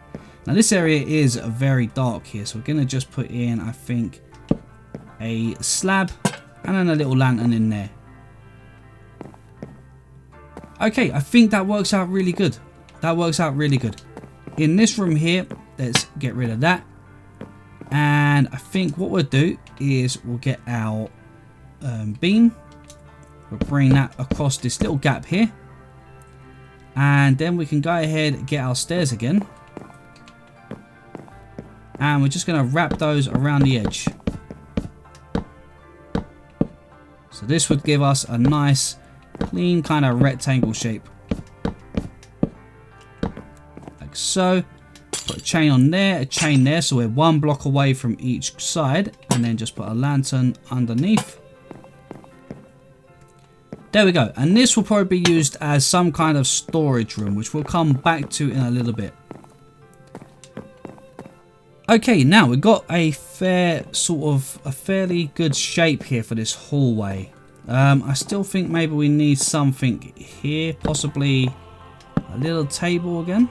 Now this area is very dark here. So we're going to just put in, I think, a slab and then a little lantern in there. Okay, I think that works out really good. That works out really good. In this room here, let's get rid of that. And I think what we'll do is we'll get our beam. We'll bring that across this little gap here. And then we can go ahead and get our stairs again. And we're just going to wrap those around the edge. So this would give us a nice clean kind of rectangle shape, like so. Put a chain on there, a chain there, so we're 1 block away from each side, and then just put a lantern underneath. There we go, and this will probably be used as some kind of storage room, which we'll come back to in a little bit. Okay, now we've got a fairly good shape here for this hallway. I still think maybe we need something here, possibly a little table again.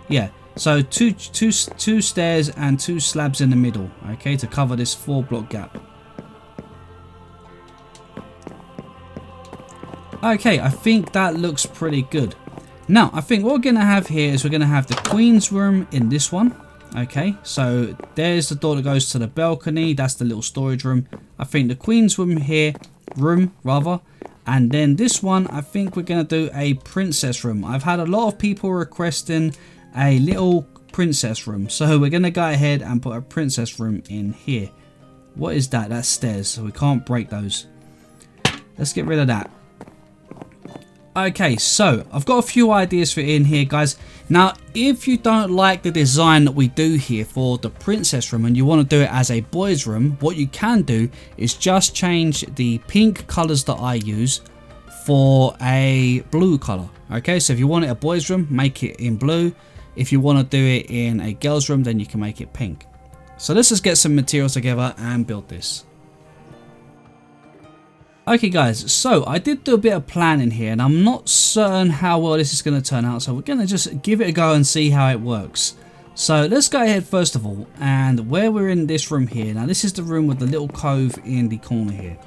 Yeah, so two stairs and 2 slabs in the middle, okay, to cover this 4-block gap. Okay, I think that looks pretty good. Now, I think what we're going to have here is we're going to have the Queen's room in this one. Okay, so there's the door that goes to the balcony. That's the little storage room. I think the Queen's room here, and then this one, I think we're going to do a princess room. I've had a lot of people requesting a little princess room. So we're going to go ahead and put a princess room in here. What is that? That's stairs, so we can't break those. Let's get rid of that. Okay, so I've got a few ideas for in here, guys. Now, if you don't like the design that we do here for the princess room and you want to do it as a boys room, what you can do is just change the pink colors that I use for a blue color. Okay, so if you want it a boys room, make it in blue. If you want to do it in a girls room, then you can make it pink. So let's just get some materials together and build this. Okay guys, so I did do a bit of planning here and I'm not certain how well this is going to turn out, so we're going to just give it a go and see how it works. So let's go ahead first of all, and where we're in this room here, now this is the room with the little cove in the corner here.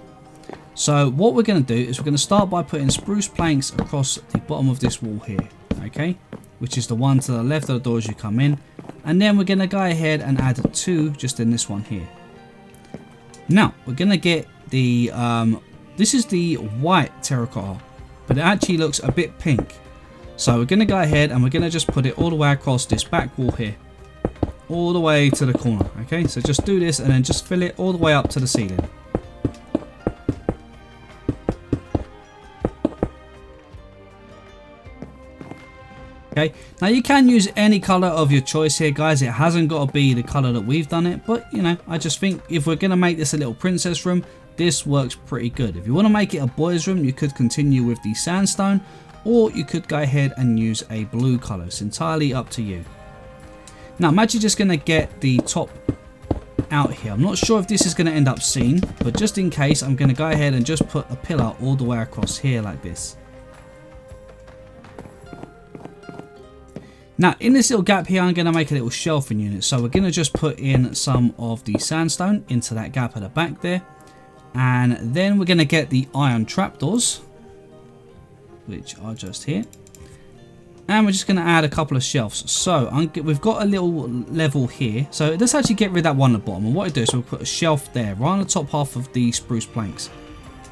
So what we're going to do is we're going to start by putting spruce planks across the bottom of this wall here, okay, which is the one to the left of the door as you come in, and then we're going to go ahead and add 2 just in this one here. Now we're going to get the this is the white terracotta, but it actually looks a bit pink. So we're going to go ahead and we're going to just put it all the way across this back wall here. All the way to the corner. Okay, so just do this and then just fill it all the way up to the ceiling. Okay, now you can use any color of your choice here, guys. It hasn't got to be the color that we've done it, but you know, I just think if we're going to make this a little princess room, this works pretty good. If you want to make it a boys room, you could continue with the sandstone, or you could go ahead and use a blue color. It's entirely up to you. Now I'm actually just going to get the top out here. I'm not sure if this is going to end up seen, but just in case, I'm going to go ahead and just put a pillar all the way across here like this. Now in this little gap here, I'm going to make a little shelving unit. So we're going to just put in some of the sandstone into that gap at the back there. And then we're going to get the iron trapdoors, which are just here. And we're just going to add a couple of shelves. So we've got a little level here. So let's actually get rid of that one at the bottom. And what I do is we'll put a shelf there, right on the top half of the spruce planks.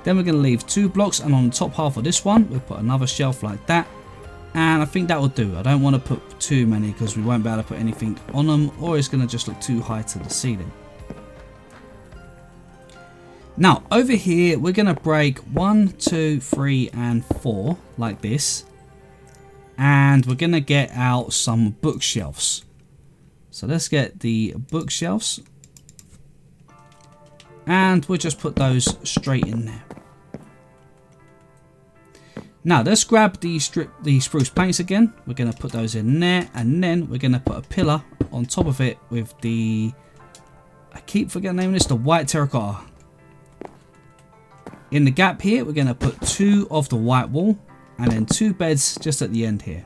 Then we're going to leave 2 blocks. And on the top half of this one, we'll put another shelf like that. And I think that will do. I don't want to put too many because we won't be able to put anything on them, or it's going to just look too high to the ceiling. Now over here we're going to break 1, 2, 3 and 4 like this, and we're going to get out some bookshelves. So let's get the bookshelves and we'll just put those straight in there. Now let's grab the spruce planks again. We're going to put those in there, and then we're going to put a pillar on top of it with the, I keep forgetting the name of this, the white terracotta. In the gap here, we're going to put 2 of the white wall and then 2 beds just at the end here.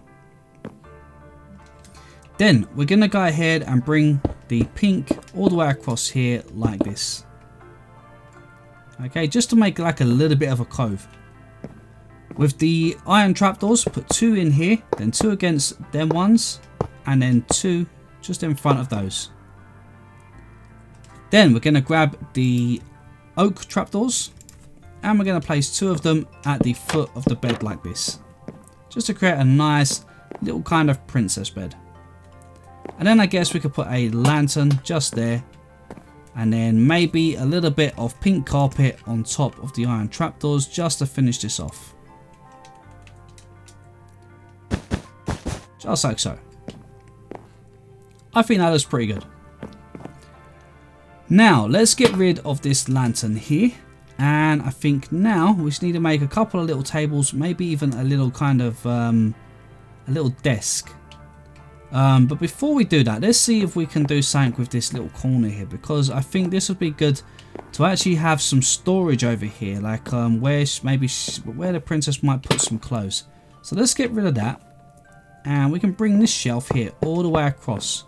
Then we're going to go ahead and bring the pink all the way across here like this. Okay, just to make like a little bit of a cove. With the iron trapdoors, put 2 in here, then 2 against them ones, and then 2 just in front of those. Then we're going to grab the oak trapdoors, and we're going to place 2 of them at the foot of the bed like this, just to create a nice little kind of princess bed. And then I guess we could put a lantern just there, and then maybe a little bit of pink carpet on top of the iron trapdoors just to finish this off. Just like so. I think that looks pretty good. Now let's get rid of this lantern here, and I think now we just need to make a couple of little tables, maybe even a little kind of a little desk. But before we do that, let's see if we can do something with this little corner here, because I think this would be good to actually have some storage over here, like where the princess might put some clothes. So let's get rid of that, and we can bring this shelf here all the way across,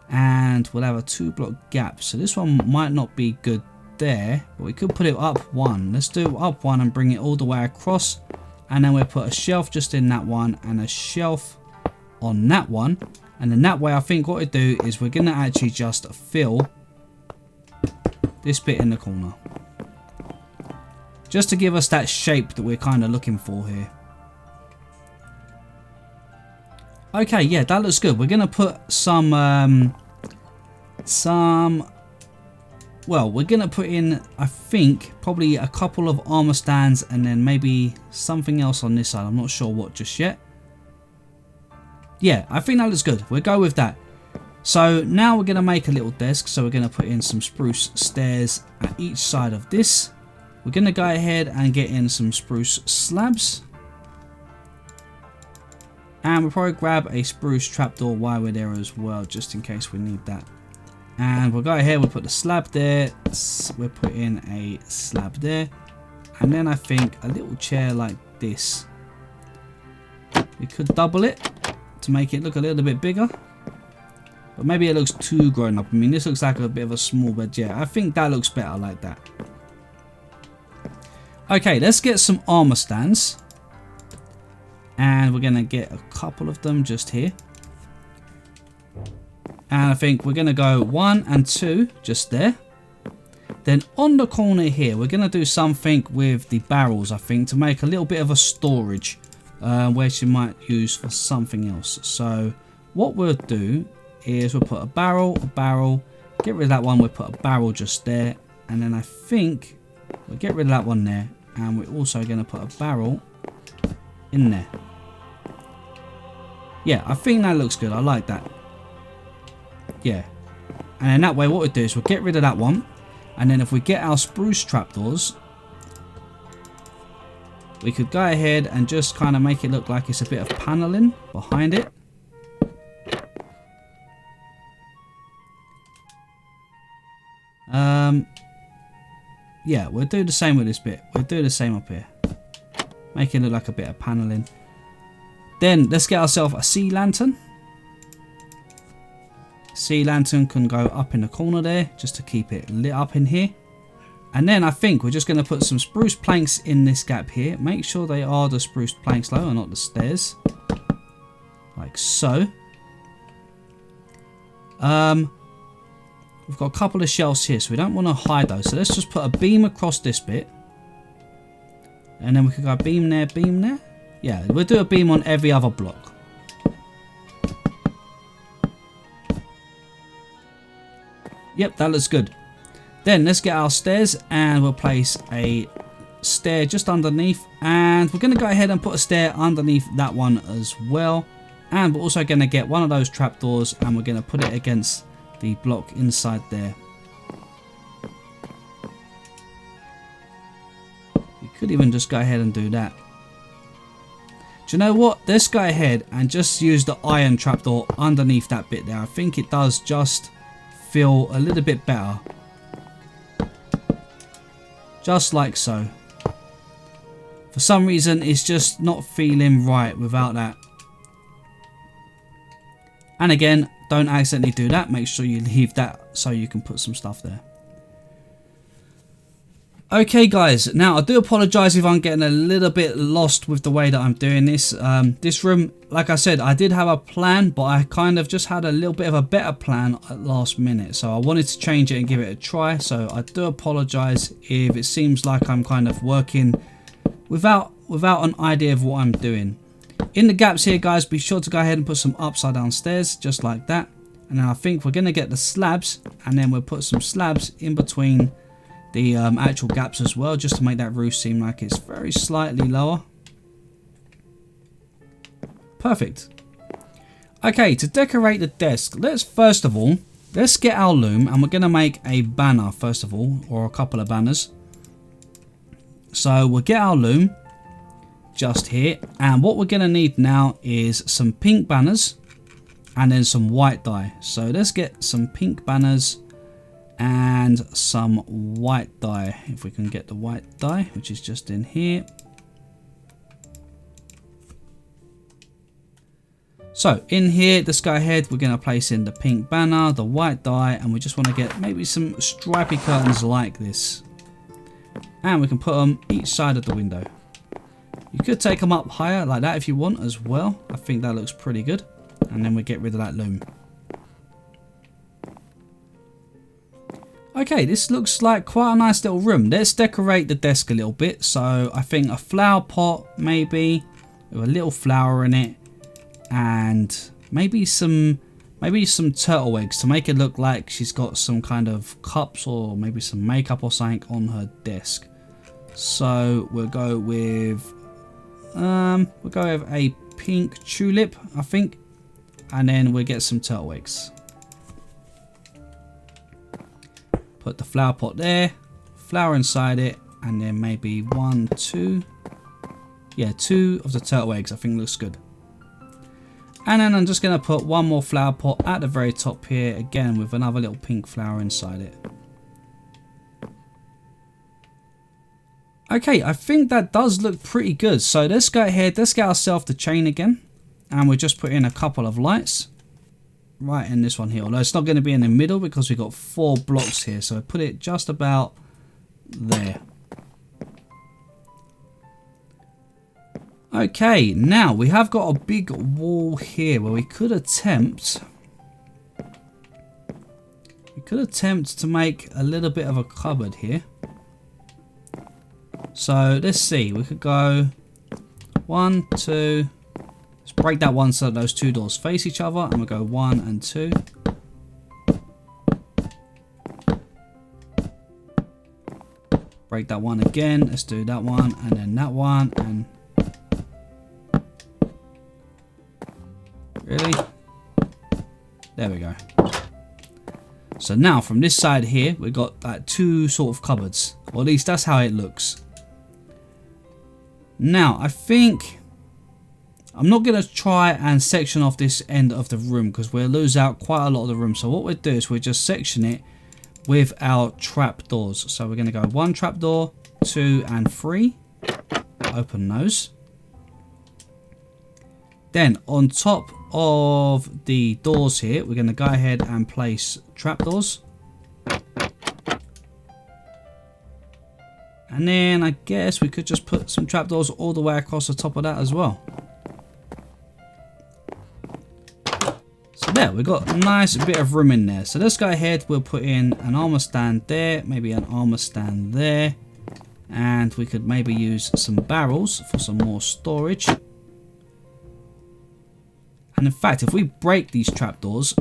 and we'll have a 2-block gap. So this one might not be good there, but we could put it up one. Let's do it up one and bring it all the way across, and then we'll put a shelf just in that one and a shelf on that one, and then that way I think what we do is we're gonna actually just fill this bit in the corner, just to give us that shape that we're kind of looking for here. Okay, yeah, that looks good. We're gonna put well, we're gonna put in, I think, probably a couple of armor stands, and then maybe something else on this side. I'm not sure what just yet. Yeah, I think that looks good. We'll go with that. So now we're going to make a little desk. So we're going to put in some spruce stairs at each side of this. We're going to go ahead and get in some spruce slabs. And we'll probably grab a spruce trapdoor while we're there as well, just in case we need that. And we'll go ahead, we'll put the slab there. We'll put in a slab there. And then I think a little chair like this. We could double it to make it look a little bit bigger, but maybe it looks too grown up. I mean, this looks like a bit of a small bed. Yeah, I think that looks better like that. Okay, let's get some armor stands, and we're gonna get a couple of them just here, and I think we're gonna go 1 and 2 just there. Then on the corner here, we're gonna do something with the barrels, I think, to make a little bit of a storage where she might use for something else. So what we'll do is we'll put a barrel, get rid of that one, we'll put a barrel just there, and then I think we'll get rid of that one there, and we're also going to put a barrel in there. Yeah, I think that looks good. I like that. Yeah, and then that way what we'll do is we'll get rid of that one, and then if we get our spruce trapdoors, we could go ahead and just kind of make it look like it's a bit of paneling behind it. Yeah, we'll do the same with this bit. We'll do the same up here. Make it look like a bit of paneling. Then let's get ourselves a sea lantern. Sea lantern can go up in the corner there, just to keep it lit up in here. And then I think we're just going to put some spruce planks in this gap here. Make sure they are the spruce planks though, and not the stairs. Like so. We've got a couple of shelves here, so we don't want to hide those. So let's just put a beam across this bit. And then we could go beam there, beam there. Yeah, we'll do a beam on every other block. Yep, that looks good. Then let's get our stairs, and we'll place a stair just underneath, and we're going to go ahead and put a stair underneath that one as well. And we're also going to get one of those trapdoors, and we're going to put it against the block inside there. We could even just go ahead and do that. Do you know what? Let's go ahead and just use the iron trapdoor underneath that bit there. I think it does just feel a little bit better. Just like so. For some reason, it's just not feeling right without that. And again, don't accidentally do that. Make sure you leave that so you can put some stuff there. Okay guys, now I do apologise if I'm getting a little bit lost with the way that I'm doing this. This room, like I said, I did have a plan, but I kind of just had a little bit of a better plan at last minute. So I wanted to change it and give it a try. So I do apologise if it seems like I'm kind of working without an idea of what I'm doing. In the gaps here guys, be sure to go ahead and put some upside down stairs, just like that. And then I think we're going to get the slabs, and then we'll put some slabs in between the actual gaps as well, just to make that roof seem like it's very slightly lower. Perfect. Okay, to decorate the desk, let's first of all, let's get our loom and we're going to make a banner first of all, or a couple of banners. So we'll get our loom just here, and what we're going to need now is some pink banners and then some white dye. So let's get some pink banners and some white dye, if we can get the white dye, which is just in here. So in here, let's go ahead, we're going to place in the pink banner, the white dye, and we just want to get maybe some stripy curtains like this. And we can put them each side of the window. You could take them up higher like that if you want as well. I think that looks pretty good. And then we get rid of that loom. Okay, this looks like quite a nice little room. Let's decorate the desk a little bit. So I think a flower pot maybe with a little flower in it. And maybe some turtle eggs to make it look like she's got some kind of cups or maybe some makeup or something on her desk. So we'll go with a pink tulip, I think, and then we'll get some turtle eggs. Put the flower pot there, flower inside it, and then maybe two of the turtle eggs. I think looks good. And then I'm just going to put one more flower pot at the very top here, again with another little pink flower inside it. Okay, I think that does look pretty good. So let's go ahead, let's get ourselves the chain again. And we'll just put in a couple of lights. Right in this one here. Although it's not going to be in the middle because we've got 4 blocks here. So put it just about there. Okay, now we have got a big wall here where we could attempt to make a little bit of a cupboard here. So let's see, we could go 1, 2, let's break that one so those 2 doors face each other, and we'll go 1 and 2. Break that one again, let's do that one and then that one, and really? There we go. So now from this side here, we've got like 2 sort of cupboards. Or at least that's how it looks. Now, I think I'm not going to try and section off this end of the room because we'll lose out quite a lot of the room. So what we'll do is we'll just section it with our trapdoors. So we're going to go 1 trapdoor, 2 and 3. Open those. Then on top of the doors here, we're going to go ahead and place trapdoors. And then I guess we could just put some trapdoors all the way across the top of that as well. So there, we've got a nice bit of room in there. So let's go ahead, we'll put in an armor stand there, maybe an armor stand there. And we could maybe use some barrels for some more storage. And in fact, if we break these trapdoors,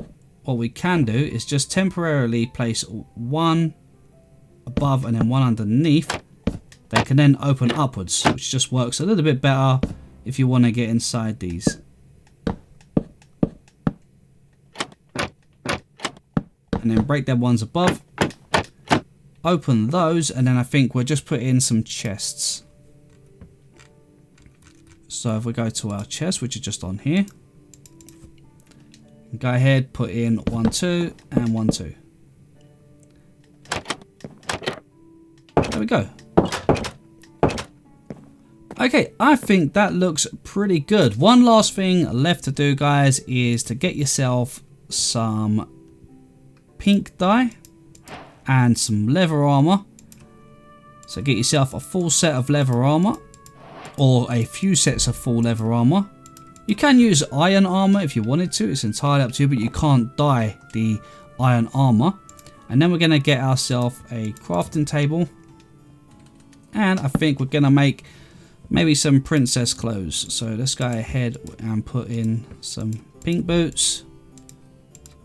what we can do is just temporarily place 1 above and then 1 underneath. They can then open upwards, which just works a little bit better if you want to get inside these. And then break them ones above. Open those, and then I think we'll just put in some chests. So if we go to our chest, which is just on here. Go ahead, put in 1, 2 and 1, 2. There we go. Okay, I think that looks pretty good. One last thing left to do, guys, is to get yourself some pink dye and some leather armor. So get yourself a full set of leather armor, or a few sets of full leather armor. You can use iron armor if you wanted to, it's entirely up to you, but you can't dye the iron armor. And then we're going to get ourselves a crafting table. And I think we're going to make maybe some princess clothes. So let's go ahead and put in some pink boots,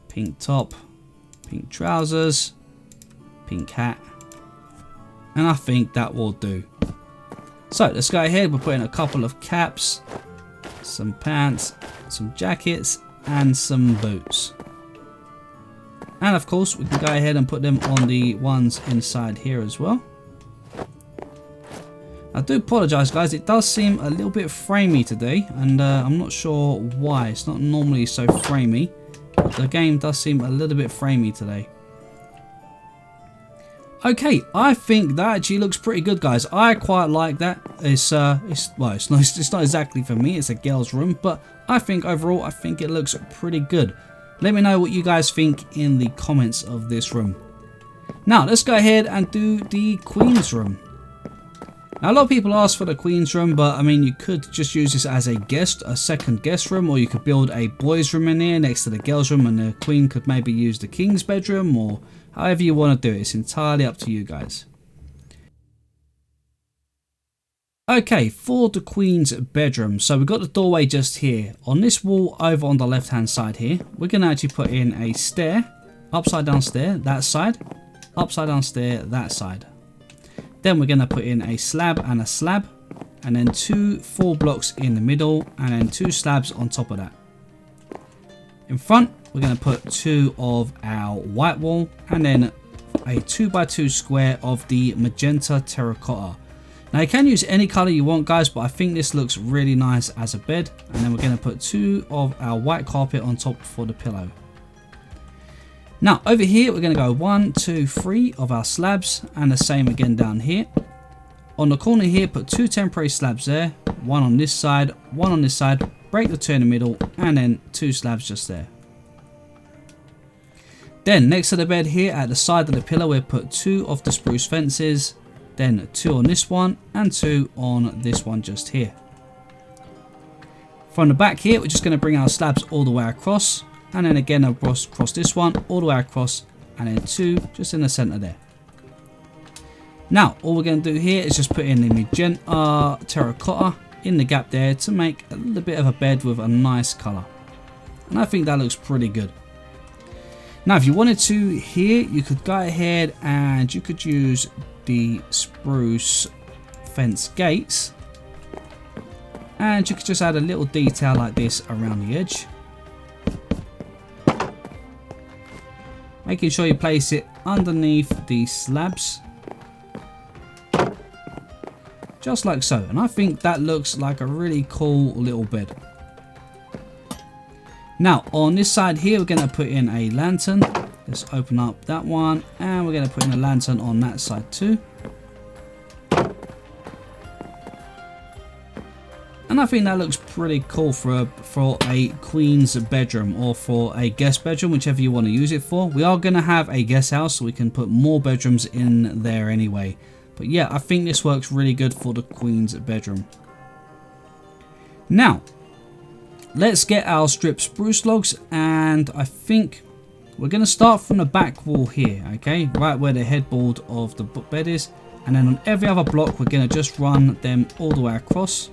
pink top, pink trousers, pink hat. And I think that will do. So let's go ahead, we'll put in a couple of caps, some pants, some jackets, and some boots. And of course we can go ahead and put them on the ones inside here as well. I do apologise guys, it does seem a little bit framey today, and I'm not sure why. It's not normally so framey, but the game does seem a little bit framey today. Okay, I think that actually looks pretty good guys. I quite like that. It's not exactly for me, it's a girl's room, but I think overall I think it looks pretty good. Let me know what you guys think in the comments of this room. Now let's go ahead and do the Queen's room. Now a lot of people ask for the Queen's room, but I mean you could just use this as a second guest room, or you could build a boys room in here next to the girls room, and the Queen could maybe use the King's bedroom, or however you want to do it. It's entirely up to you guys. Okay, for the Queen's bedroom, so we've got the doorway just here. On this wall over on the left hand side here, we're going to actually put in a stair, upside down stair that side, upside down stair that side. Then we're going to put in a slab, and then 2 4 blocks in the middle, and then 2 slabs on top of that. In front, we're going to put 2 of our white wall, and then a 2x2 square of the magenta terracotta. Now you can use any colour you want guys, but I think this looks really nice as a bed. And then we're going to put 2 of our white carpet on top for the pillow. Now over here we're going to go 1 2 3 of our slabs, and the same again down here. On the corner here, put 2 temporary slabs there, 1 on this side, 1 on this side, break the 2 in the middle, and then 2 slabs just there. Then next to the bed here at the side of the pillow, we'll put 2 of the spruce fences, then 2 on this one and 2 on this one just here. From the back here, we're just going to bring our slabs all the way across, and then again across this one all the way across, and then 2 just in the center there. Now all we're going to do here is just put in the magenta terracotta in the gap there to make a little bit of a bed with a nice color, and I think that looks pretty good. Now if you wanted to here, you could go ahead and you could use the spruce fence gates, and you could just add a little detail like this around the edge, making sure you place it underneath the slabs just like so, and I think that looks like a really cool little bed. Now on this side here, we're going to put in a lantern. Let's open up that one, and we're going to put in a lantern on that side too. And I think that looks pretty cool for a queen's bedroom, or for a guest bedroom, whichever you want to use it for. We are going to have a guest house, so we can put more bedrooms in there anyway. But yeah, I think this works really good for the queen's bedroom. Now let's get our stripped spruce logs, and I think we're going to start from the back wall here, okay, right where the headboard of the bed is, and then on every other block we're going to just run them all the way across.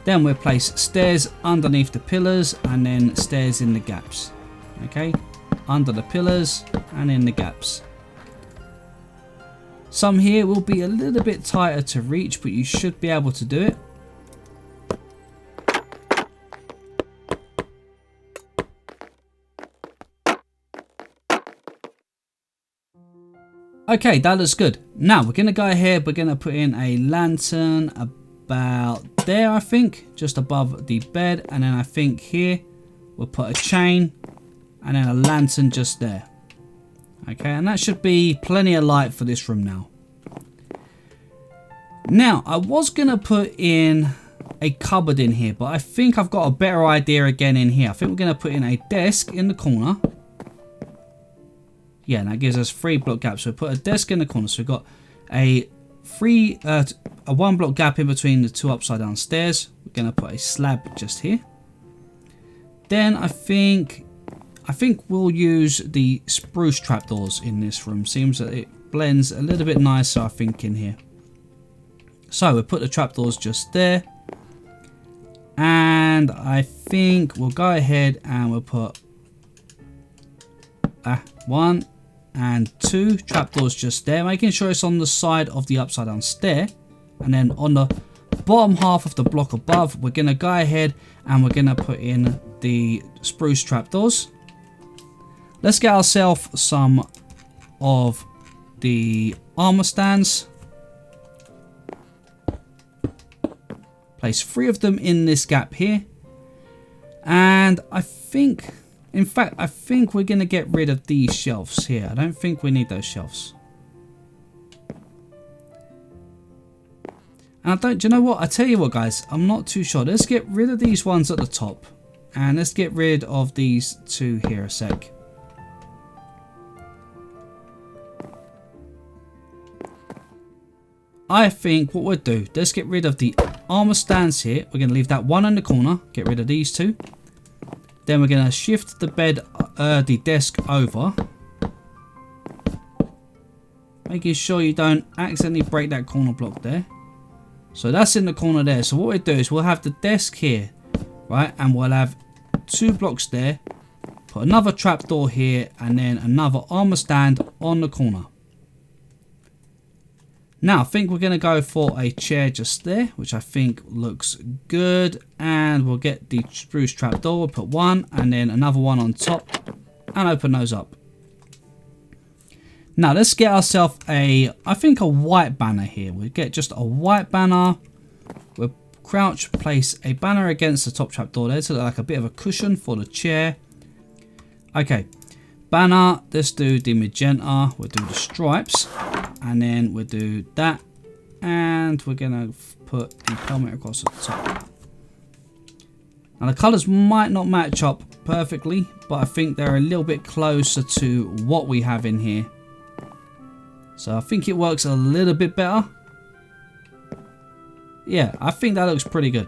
Then we'll place stairs underneath the pillars, and then stairs in the gaps, okay, under the pillars and in the gaps. Some here will be a little bit tighter to reach, but you should be able to do it. Okay, that looks good. Now we're going to go ahead, we're going to put in a lantern about there, I think, just above the bed, and then I think here we'll put a chain and then a lantern just there. Okay, and that should be plenty of light for this room now. Now, I was going to put in a cupboard in here, but I think I've got a better idea again in here. I think we're going to put in a desk in the corner. Yeah, and that gives us 3 block gaps. So we'll put a desk in the corner. So we've got a 1 block gap in between the 2 upside down stairs. We're going to put a slab just here. Then I think we'll use the spruce trapdoors in this room. Seems that it blends a little bit nicer, I think, in here. So we'll put the trapdoors just there. And I think we'll go ahead and we'll put 1 and 2 trapdoors just there, making sure it's on the side of the upside down stair. And then on the bottom half of the block above, we're going to go ahead and we're going to put in the spruce trapdoors. Let's get ourselves some of the armor stands. Place 3 of them in this gap here. And I think, in fact, I think we're going to get rid of these shelves here. I don't think we need those shelves. And do you know what? I tell you what, guys, I'm not too sure. Let's get rid of these ones at the top. And let's get rid of these 2 here a sec. I think what we'll do, let's get rid of the armor stands here. We're going to leave that one in the corner. Get rid of these 2. Then we're going to shift the the desk over. Making sure you don't accidentally break that corner block there. So that's in the corner there. So what we'll do is we'll have the desk here, right? And we'll have 2 blocks there. Put another trapdoor here and then another armor stand on the corner. Now I think we're going to go for a chair just there, which I think looks good. And we'll get the spruce trapdoor. We'll put 1 and then another one on top and open those up. Now let's get ourselves I think a white banner here. We'll get just a white banner. We'll crouch, place a banner against the top trapdoor there to look like a bit of a cushion for the chair. Okay, banner, let's do the magenta. We'll do the stripes and then we'll do that. And we're going to put the helmet across the top. Now the colours might not match up perfectly, but I think they're a little bit closer to what we have in here. So I think it works a little bit better. Yeah, I think that looks pretty good.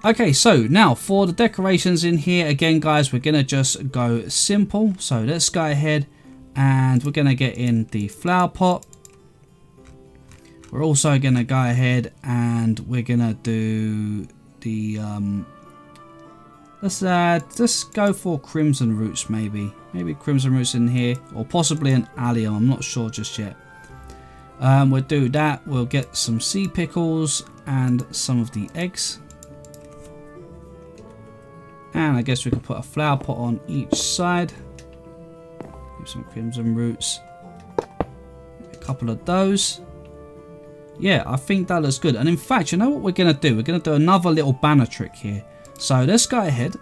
Okay, so now for the decorations in here, again guys, we're going to just go simple. So let's go ahead and we're going to get in the flower pot. We're also going to go ahead and we're going to do the... let's go for crimson roots maybe. Maybe crimson roots in here, or possibly an allium. I'm not sure just yet. We'll do that. We'll get some sea pickles and some of the eggs. And I guess we can put a flower pot on each side. Give some crimson roots. A couple of those. Yeah, I think that looks good. And in fact, you know what we're going to do? We're going to do another little banner trick here. So let's go ahead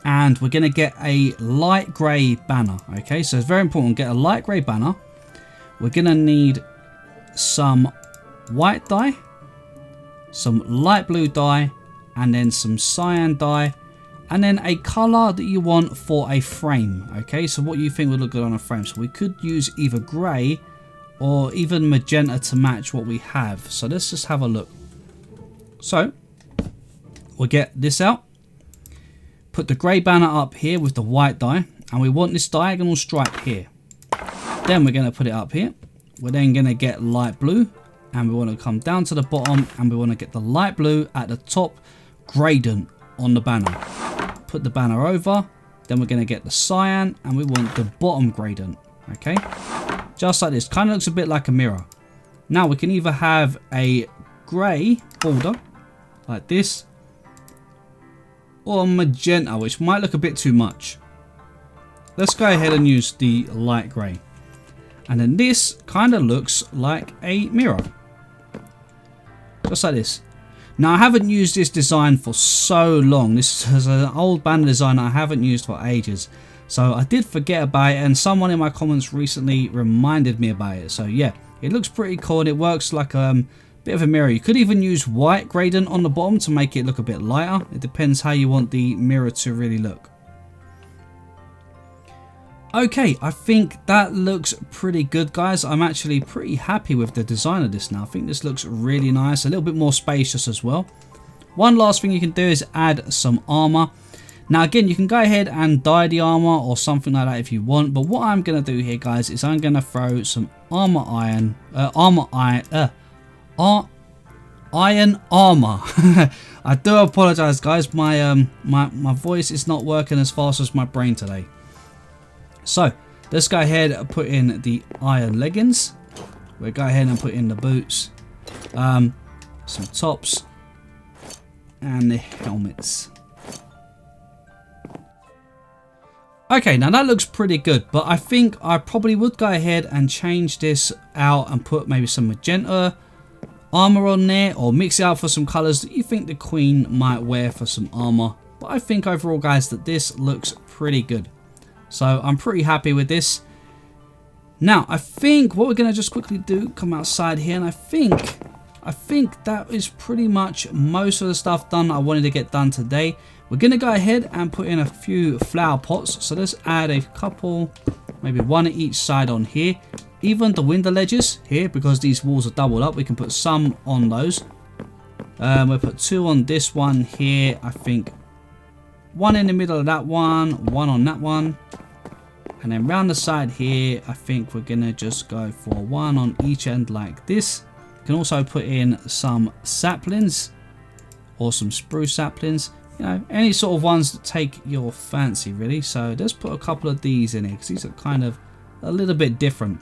and we're going to get a light grey banner. Okay, so it's very important. Get a light grey banner. We're going to need some white dye, some light blue dye, and then some cyan dye, and then a colour that you want for a frame. Okay, so what you think would look good on a frame. So we could use either grey or even magenta to match what we have. So let's just have a look. So we'll get this out. Put the grey banner up here with the white dye. And we want this diagonal stripe here. Then we're going to put it up here. We're then going to get light blue. And we want to come down to the bottom. And we want to get the light blue at the top gradient on the banner. Put the banner over. Then we're going to get the cyan. And we want the bottom gradient. Okay. Just like this. Kind of looks a bit like a mirror. Now we can either have a grey border. Like this. Or magenta, which might look a bit too much. Let's go ahead and use the light grey. And then this kind of looks like a mirror. Just like this. Now I haven't used this design for so long. This is an old banner design I haven't used for ages. So I did forget about it and someone in my comments recently reminded me about it. So yeah, it looks pretty cool and it works like bit of a mirror. You could even use white gradient on the bottom to make it look a bit lighter. It depends how you want the mirror to really look. Okay, I think that looks pretty good, guys. I'm actually pretty happy with the design of this now. I think this looks really nice, a little bit more spacious as well. One last thing you can do is add some armor. Now again, you can go ahead and dye the armor or something like that if you want, but what I'm going to do here, guys, is I'm going to throw some iron armor. I do apologize, guys. My voice is not working as fast as my brain today. So let's go ahead and put in the iron leggings. We'll go ahead and put in the boots. Some tops and the helmets. Okay, now that looks pretty good, but I think I probably would go ahead and change this out and put maybe some magenta armor on there, or mix it out for some colors that you think the queen might wear for some armor. But I think overall, guys, that this looks pretty good. So I'm pretty happy with this. Now, I think what we're going to just quickly do, come outside here, and I think that is pretty much most of the stuff done I wanted to get done today. We're going to go ahead and put in a few flower pots. So let's add a couple, maybe one at each side on here. Even the window ledges here, because these walls are doubled up, we can put some on those. We'll put 2 on this one here. I think 1 in the middle of that one, 1 on that one. And then round the side here, I think we're going to just go for 1 on each end like this. You can also put in some saplings or some spruce saplings. You know, any sort of ones that take your fancy, really. So let's put a couple of these in here, because these are kind of a little bit different.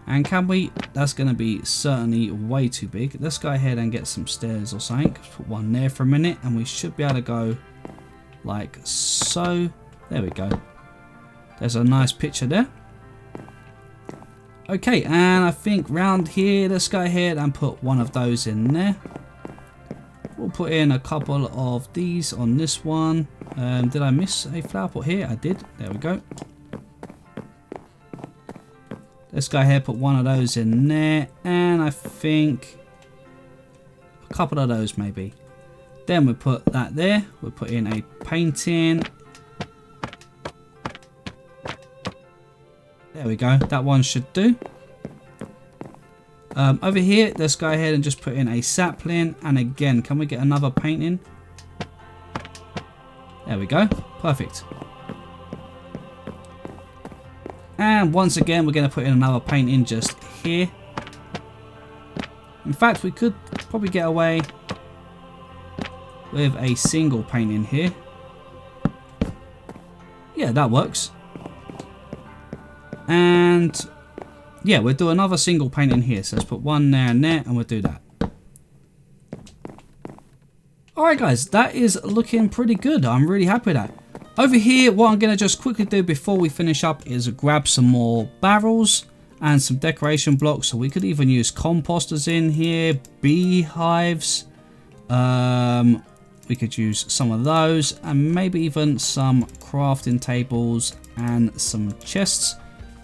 And can we? That's going to be certainly way too big. Let's go ahead and get some stairs or something. Let's put one there for a minute, and we should be able to go like so. There we go. There's a nice picture there. Okay, and I think round here, let's go ahead and put one of those in there. We'll put in a couple of these on this one. Did I miss a flower pot here? I did. There we go. Let's go ahead and put one of those in there. And I think a couple of those maybe. Then we put that there. We'll put in a painting. There we go. That one should do. Over here, let's go ahead and just put in a sapling. And again, can we get another painting? There we go. Perfect. And once again, we're going to put in another painting just here. In fact, we could probably get away with a single painting here. Yeah, that works. And yeah, we'll do another single painting here. So let's put one there and there, and we'll do that. Alright guys, that is looking pretty good. I'm really happy with that. Over here, what I'm going to just quickly do before we finish up is grab some more barrels and some decoration blocks. So we could even use composters in here, beehives. We could use some of those, and maybe even some crafting tables and some chests.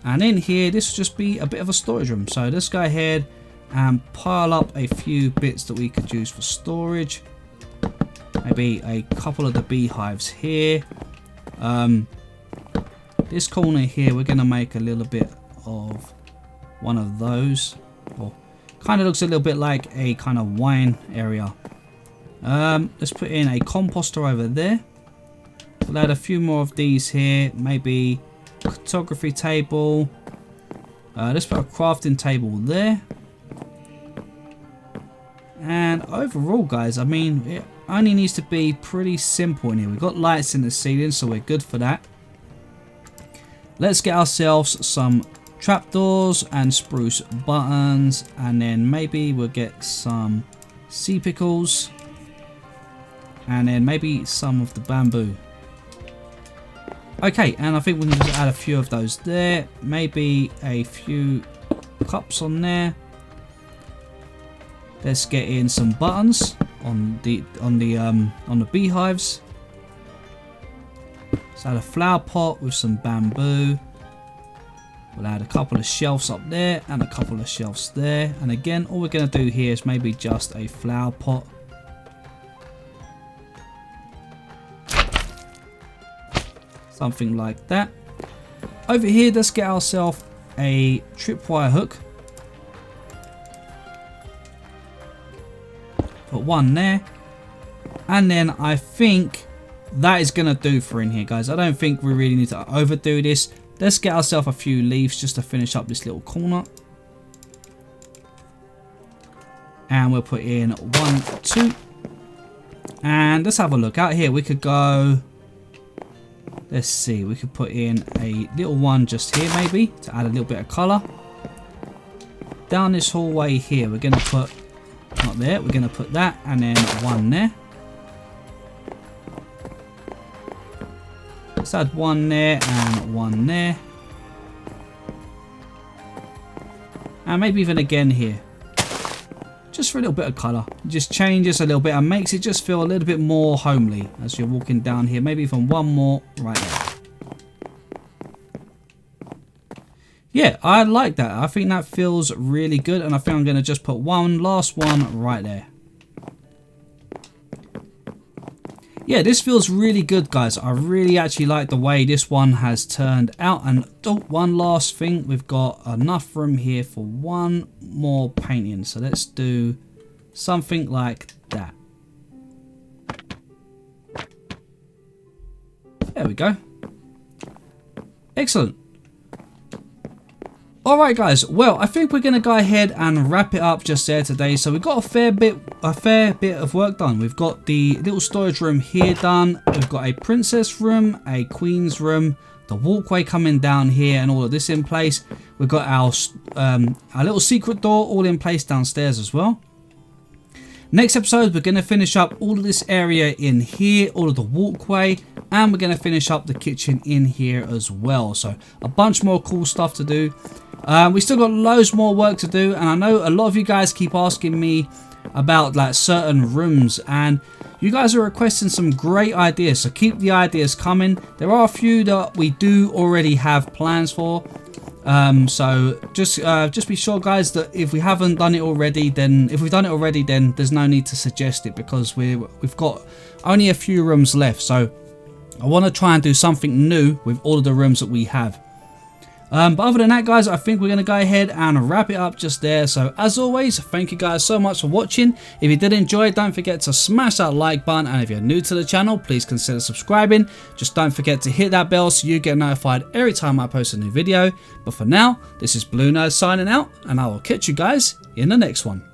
And in here, this will just be a bit of a storage room. So let's go ahead and pile up a few bits that we could use for storage. Maybe a couple of the beehives here. This corner here, we're going to make a little bit of one of those. Or kind of looks a little bit like a kind of wine area. Let's put in a composter over there. We'll add a few more of these here. Maybe photography table. Let's put a crafting table there. And overall, guys, I mean, it only needs to be pretty simple in here. We've got lights in the ceiling, so we're good for that. Let's get ourselves some trapdoors and spruce buttons, and then maybe we'll get some sea pickles, and then maybe some of the bamboo. Okay, and I think we can just add a few of those there. Maybe a few cups on there. Let's get in some buttons on the beehives. Let's add a flower pot with some bamboo. We'll add a couple of shelves up there and a couple of shelves there. And again, all we're going to do here is maybe just a flower pot. Something like that. Over here, let's get ourselves a tripwire hook. Put one there. And then I think that is going to do for in here, guys. I don't think we really need to overdo this. Let's get ourselves a few leaves just to finish up this little corner. And we'll put in 1, 2. And let's have a look. Out here, we could go... Let's see, we could put in a little one just here maybe to add a little bit of colour. down this hallway here, we're going to put, not there, we're going to put that and then one there. Let's add one there and one there. And maybe even again here. Just for a little bit of colour. Just changes a little bit and makes it just feel a little bit more homely as you're walking down here. Maybe even one more right there. Yeah, I like that. I think that feels really good, and I think I'm going to just put one last one right there. Yeah, this feels really good, guys. I really actually like the way this one has turned out. And oh, one last thing, we've got enough room here for one more painting. So let's do something like that. There we go. Excellent. Alright guys, well I think we're going to go ahead and wrap it up just there today. So we've got a fair bit of work done. We've got the little storage room here done. We've got a princess room, a queen's room, the walkway coming down here and all of this in place. We've got our little secret door all in place downstairs as well. Next episode we're going to finish up all of this area in here, all of the walkway, and we're going to finish up the kitchen in here as well. So a bunch more cool stuff to do. We still got loads more work to do, and I know a lot of you guys keep asking me about like certain rooms, and you guys are requesting some great ideas, so keep the ideas coming. There are a few that we do already have plans for, so just be sure guys that if we haven't done it already, then if we've done it already, then there's no need to suggest it, because we've got only a few rooms left. So I want to try and do something new with all of the rooms that we have. But other than that guys, I think we're going to go ahead and wrap it up just there. So as always, thank you guys so much for watching. If you did enjoy, don't forget to smash that like button, and if you're new to the channel, please consider subscribing. Just don't forget to hit that bell so you get notified every time I post a new video. But for now, this is BlueNerd signing out, and I will catch you guys in the next one.